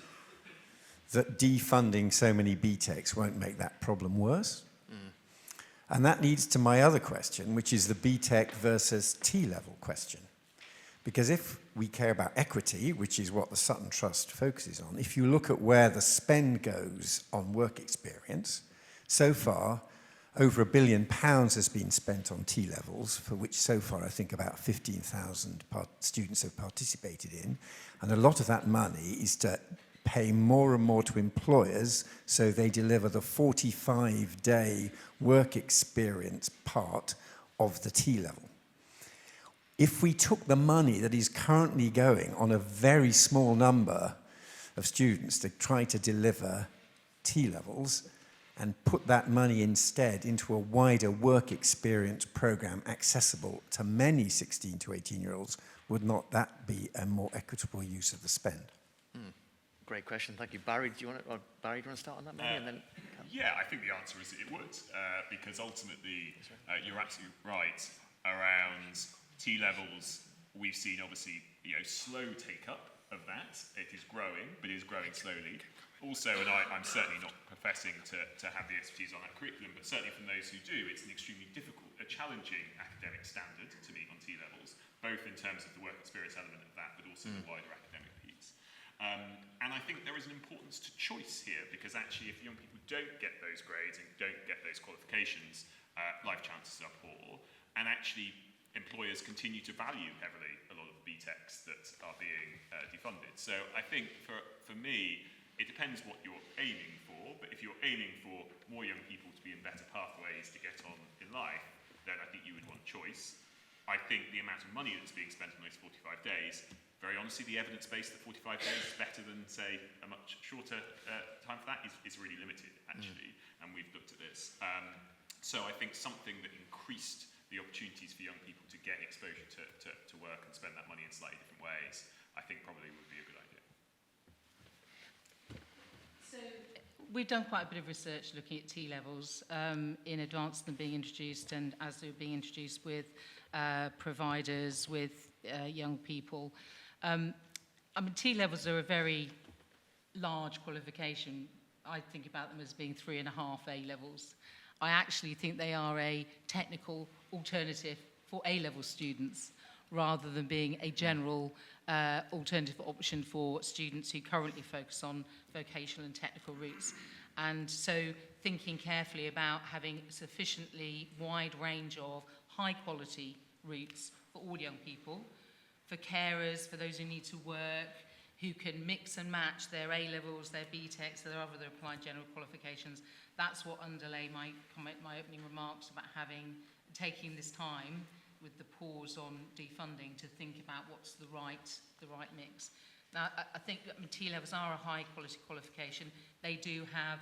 that defunding so many BTECs won't make that problem worse? And that leads to my other question, which is the BTEC versus T-level question. Because if we care about equity, which is what the Sutton Trust focuses on, if you look at where the spend goes on work experience, so far, over £1 billion has been spent on T-levels, for which so far I think about 15,000 students have participated in. And a lot of that money is to pay more and more to employers so they deliver the 45-day work experience part of the T-level. If we took the money that is currently going on a very small number of students to try to deliver T-levels and put that money instead into a wider work experience program accessible to many 16 to 18-year-olds, would not that be a more equitable use of the spend? Great question, thank you. Barry, do you want to start on that maybe? And then yeah, I think the answer is it would, because ultimately you're absolutely right around T-levels. We've seen obviously slow take-up of that. It is growing, but it is growing slowly. Also, and I'm certainly not professing to have the expertise on that curriculum, but certainly from those who do, it's an extremely difficult, a challenging academic standard to meet on T-levels, both in terms of the work experience element of that, but also the wider academic piece. And I think there is an importance to choice here, because actually if young people don't get those grades and don't get those qualifications, life chances are poor, and actually employers continue to value heavily a lot of the BTECs that are being defunded. So I think for me, it depends what you're aiming for, but if you're aiming for more young people to be in better pathways to get on in life, then I think you would want choice. I think the amount of money that's being spent on those 45 days, very honestly, the evidence base that 45 days is better than, say, a much shorter time for that is really limited, actually, and we've looked at this. So I think something that increased the opportunities for young people to get exposure to work and spend that money in slightly different ways, I think probably would be a good idea. So we've done quite a bit of research looking at T-levels in advance of them being introduced, and as they were being introduced with providers, with young people. I mean, T-levels are a very large qualification. I think about them as being 3.5 A-levels. I actually think they are a technical alternative for A-level students, rather than being a general alternative option for students who currently focus on vocational and technical routes. And so thinking carefully about having a sufficiently wide range of high quality routes for all young people, for carers, for those who need to work, who can mix and match their A-levels, their BTECs, their other applied general qualifications. That's what underlay my opening remarks about taking this time with the pause on defunding to think about what's the right mix. Now, I think T-levels are a high quality qualification. They do have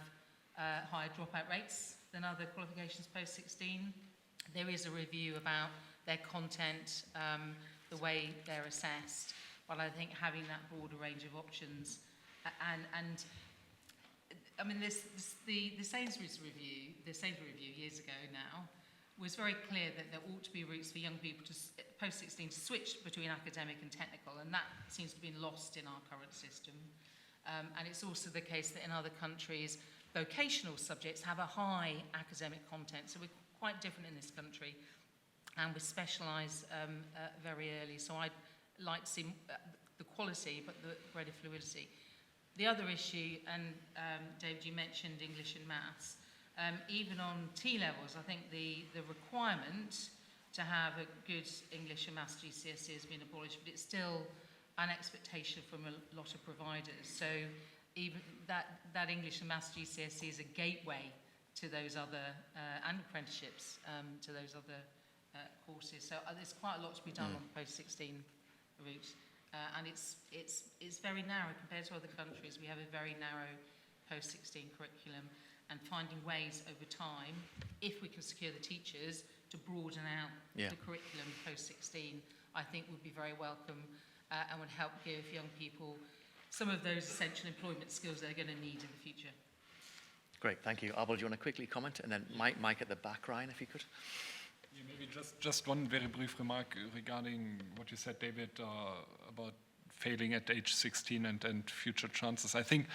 higher dropout rates than other qualifications post-16. There is a review about their content, the way they're assessed, but I think having that broader range of options, and I mean, the Sainsbury's review the Sainsbury Review years ago now, was very clear that there ought to be routes for young people to post-16 to switch between academic and technical, and that seems to have been lost in our current system. And it's also the case that in other countries, vocational subjects have a high academic content, so we're quite different in this country, and we specialise very early. So I'd like to see the quality, but the greater fluidity. The other issue, and David, you mentioned English and maths. Even on T-levels, I think the requirement to have a good English and maths GCSE has been abolished, but it's still an expectation from a lot of providers. So even that English and maths GCSE is a gateway to those other, and apprenticeships, to those other courses. So there's quite a lot to be done on the post-16 route. And it's very narrow compared to other countries. We have a very narrow post-16 curriculum, and finding ways over time, if we can secure the teachers, to broaden out the curriculum post-16, I think would be very welcome and would help give young people some of those essential employment skills they're going to need in the future. Great, thank you. Abel, do you want to quickly comment? And then Mike at the back, Ryan, if you could. Yeah, maybe just one very brief remark regarding what you said, David, about failing at age 16 and future chances. I think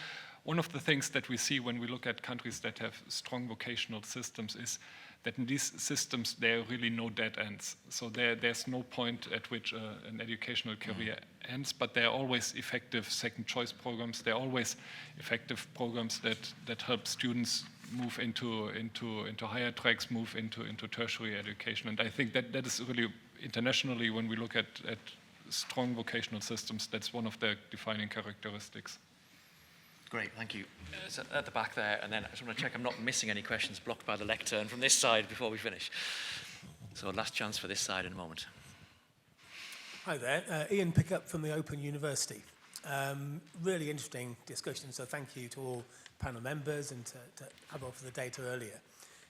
one of the things that we see when we look at countries that have strong vocational systems is that in these systems there are really no dead ends. So there's no point at which an educational career ends, but there are always effective second choice programs. There are always effective programs that help students move into higher tracks, move into tertiary education. And I think that is really internationally, when we look at strong vocational systems, that's one of their defining characteristics. Great, thank you. So at the back there, and then I just want to check I'm not missing any questions blocked by the lectern from this side before we finish. So last chance for this side in a moment. Hi there, Ian Pickup from the Open University. Really interesting discussion, so thank you to all panel members and to Abel for the data earlier.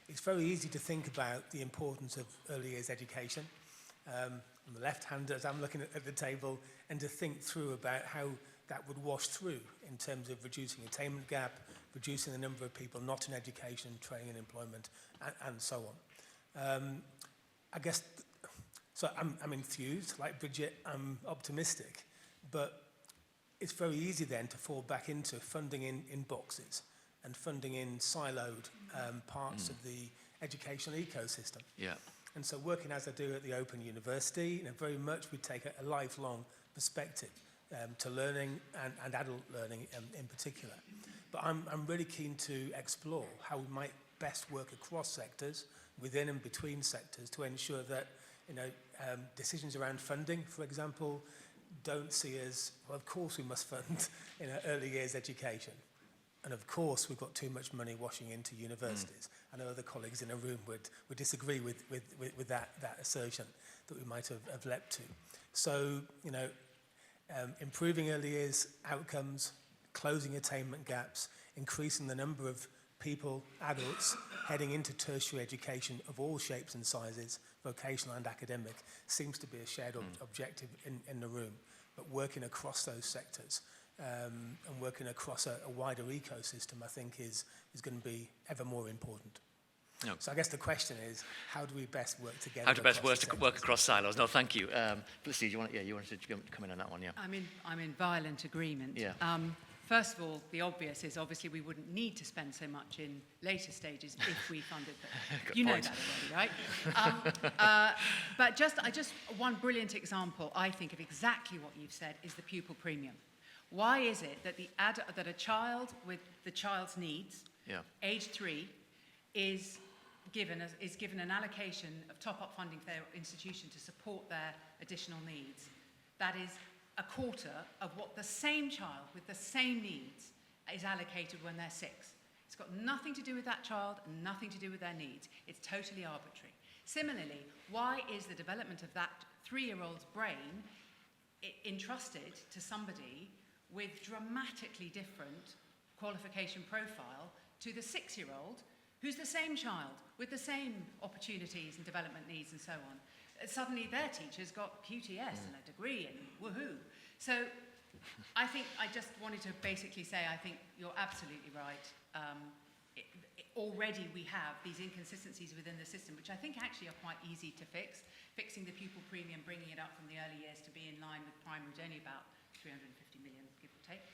It's very easy to think about the importance of early years education on the left hand as I'm looking at the table, and to think through about how that would wash through in terms of reducing attainment gap, reducing the number of people not in education, training and employment, and so on. I guess, so I'm enthused, like Bridget, I'm optimistic, but it's very easy then to fall back into funding in boxes and funding in siloed parts of the educational ecosystem. Yeah. And so working as I do at the Open University, very much we take a lifelong perspective to learning and adult learning in particular. But I'm really keen to explore how we might best work across sectors, within and between sectors, to ensure that decisions around funding, for example, don't see as, well, of course we must fund early years education. And of course we've got too much money washing into universities. I know other colleagues in a room would disagree with that assertion that we might have leapt to. So, improving early years outcomes, closing attainment gaps, increasing the number of people, adults, heading into tertiary education of all shapes and sizes, vocational and academic, seems to be a shared objective in the room. But working across those sectors and working across a wider ecosystem, I think, is going to be ever more important. No. So I guess the question is, how do we best work together? How to best work across silos? No, thank you. Felicity, you wanted to come in on that one, yeah. I'm in violent agreement. Yeah. First of all, the obvious is obviously we wouldn't need to spend so much in later stages if we funded them. You know that already, right? But just one brilliant example, I think, of exactly what you've said is the pupil premium. Why is it that that a child with the child's needs, age 3, is given an allocation of top-up funding for their institution to support their additional needs? That is a quarter of what the same child with the same needs is allocated when they're 6. It's got nothing to do with that child and nothing to do with their needs. It's totally arbitrary. Similarly, why is the development of that 3-year-old's brain entrusted to somebody with dramatically different qualification profile to the 6-year-old who's the same child with the same opportunities and development needs and so on? Suddenly their teacher's got QTS and a degree and woohoo. So I think I just wanted to basically say I think you're absolutely right. already we have these inconsistencies within the system, which I think actually are quite easy to fix. Fixing the pupil premium, bringing it up from the early years to be in line with primary is only about 350 million, give or take,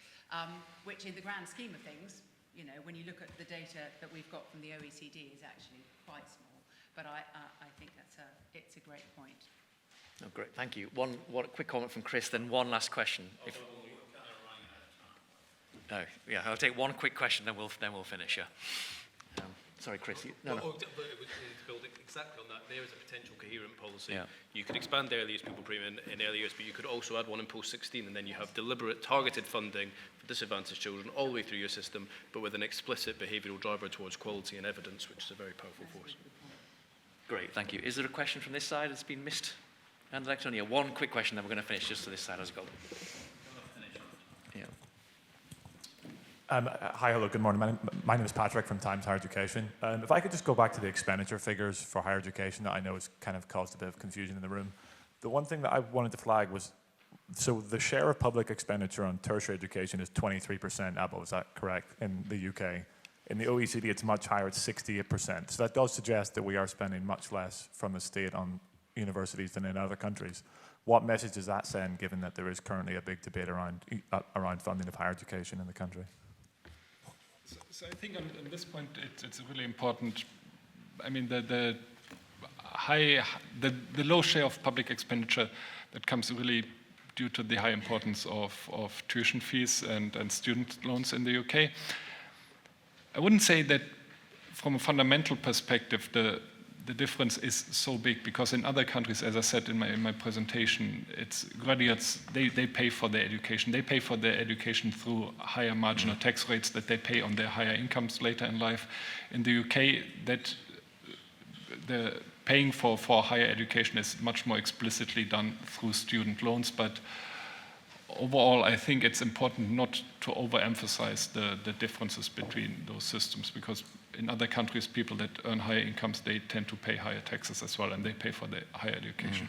which in the grand scheme of things, you know, when you look at the data that we've got from the OECD is actually quite small. But I think it's a great point. Oh, great, thank you. One quick comment from Chris, then one last question. No, yeah, I'll take one quick question, then we'll finish. Yeah. Sorry, Chris. But to build exactly on that, there is a potential coherent policy. Yeah. You could expand the early years pupil premium in early years, but you could also add one in post-16, and then you have deliberate, targeted funding for disadvantaged children all the way through your system, but with an explicit behavioural driver towards quality and evidence, which is a very powerful force. Great, thank you. Is there a question from this side that's been missed? And I'd like to only have one quick question, then we're going to finish just to this side as well. Yeah. Hi, hello, good morning. My name is Patrick from Times Higher Education. If I could just go back to the expenditure figures for higher education that I know has kind of caused a bit of confusion in the room. The one thing that I wanted to flag was, so the share of public expenditure on tertiary education is 23%, Abel, is that correct, in the UK? In the OECD, it's much higher, it's 68%. So that does suggest that we are spending much less from the state on universities than in other countries. What message does that send, given that there is currently a big debate around funding of higher education in the country? So I think on this point, it's really important. I mean, the low share of public expenditure that comes really due to the high importance of tuition fees and student loans in the UK. I wouldn't say that from a fundamental perspective, the difference is so big, because in other countries, as I said in my presentation, it's graduates, they pay for their education. They pay for their education through higher marginal tax rates that they pay on their higher incomes later in life. In the UK, that the paying for higher education is much more explicitly done through student loans, but overall, I think it's important not to overemphasize the differences between those systems, because in other countries, people that earn higher incomes, they tend to pay higher taxes as well, and they pay for their higher education.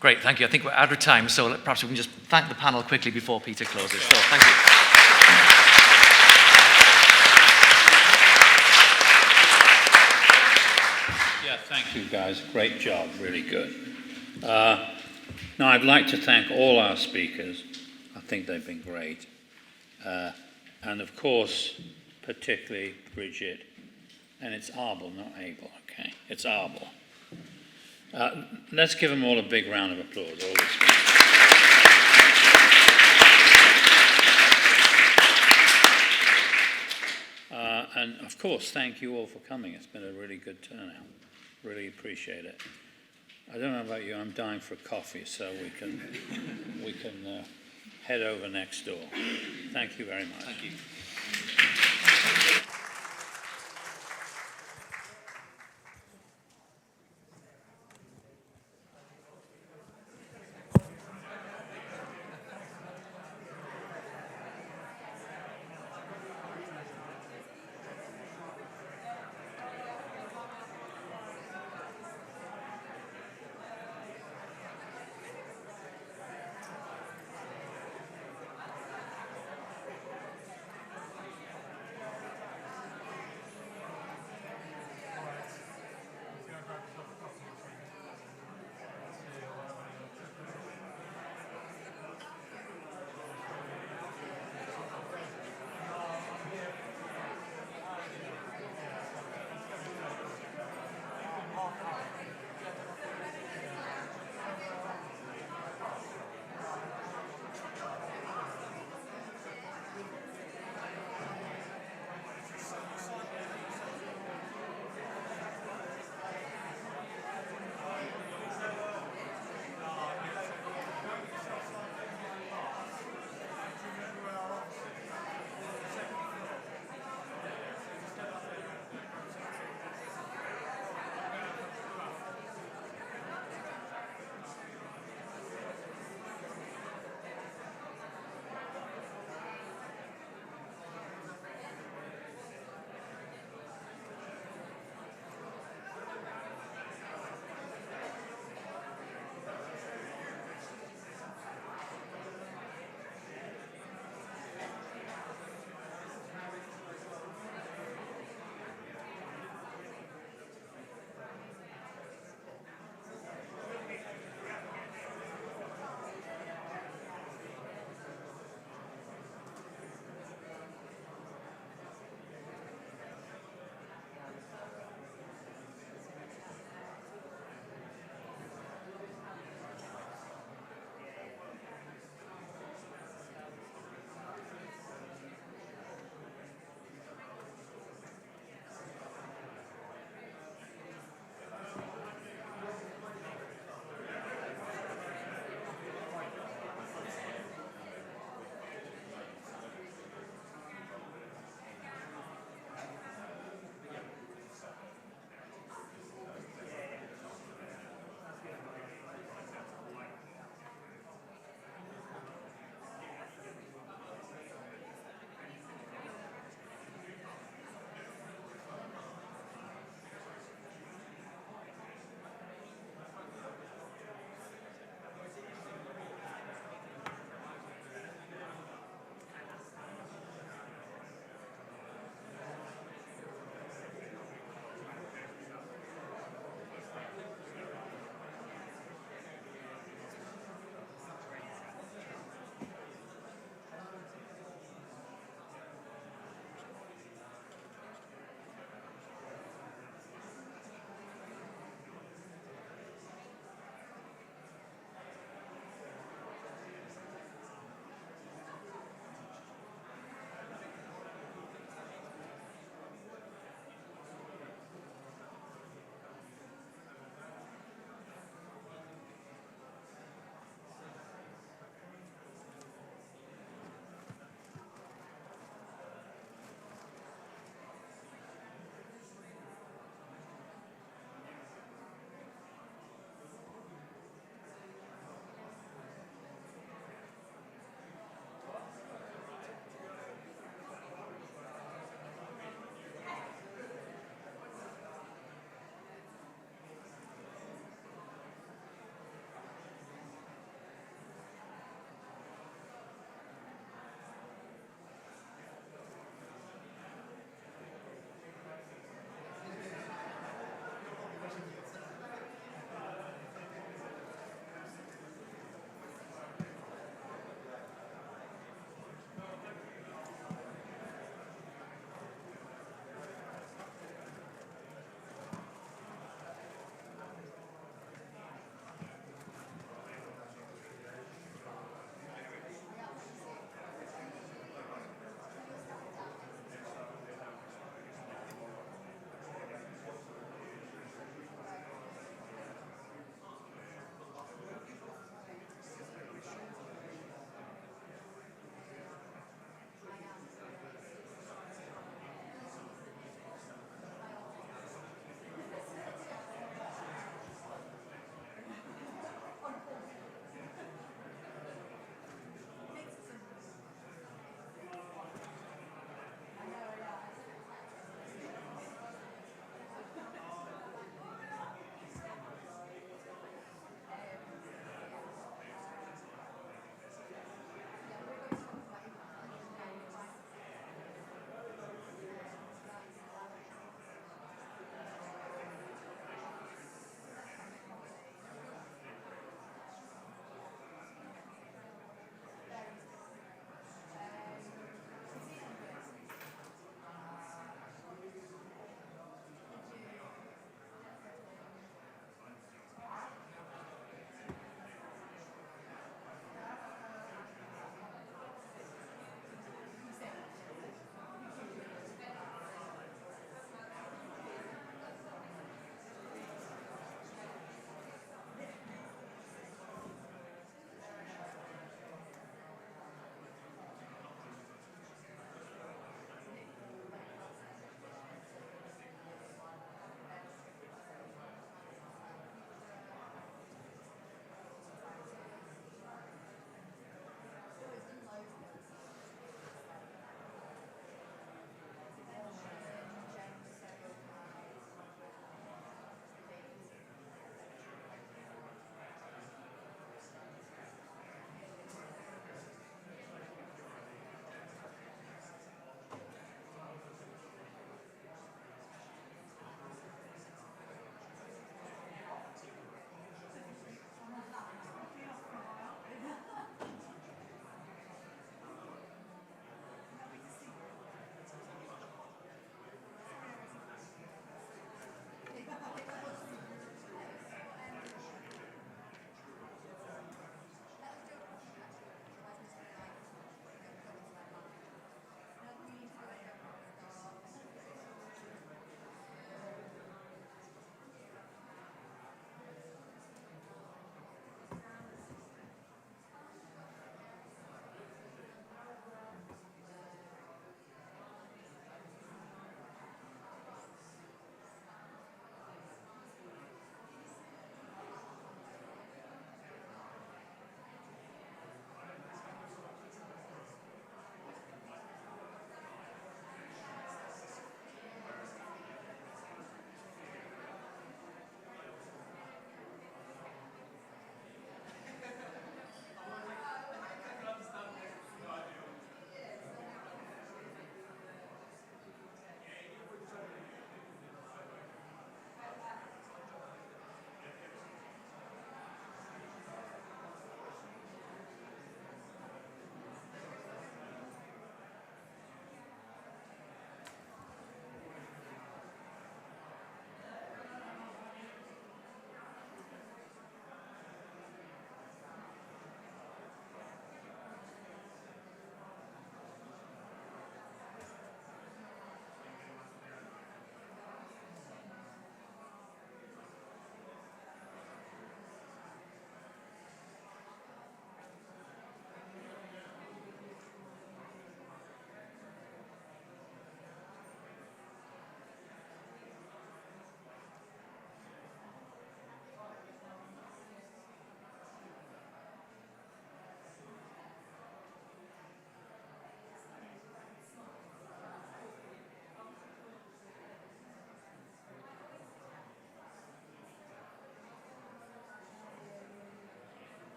Great, thank you. I think we're out of time, so perhaps we can just thank the panel quickly before Peter closes. So, thank you. Yeah, thank you guys. Great job, really good. Now, I'd like to thank all our speakers. I think they've been great. And of course, particularly Bridget, and it's Abel, not Abel, okay? It's Abel. Let's give them all a big round of applause. All this and of course, thank you all for coming. It's been a really good turnout. Really appreciate it. I don't know about you, I'm dying for a coffee, so we can head over next door. Thank you very much. Thank you.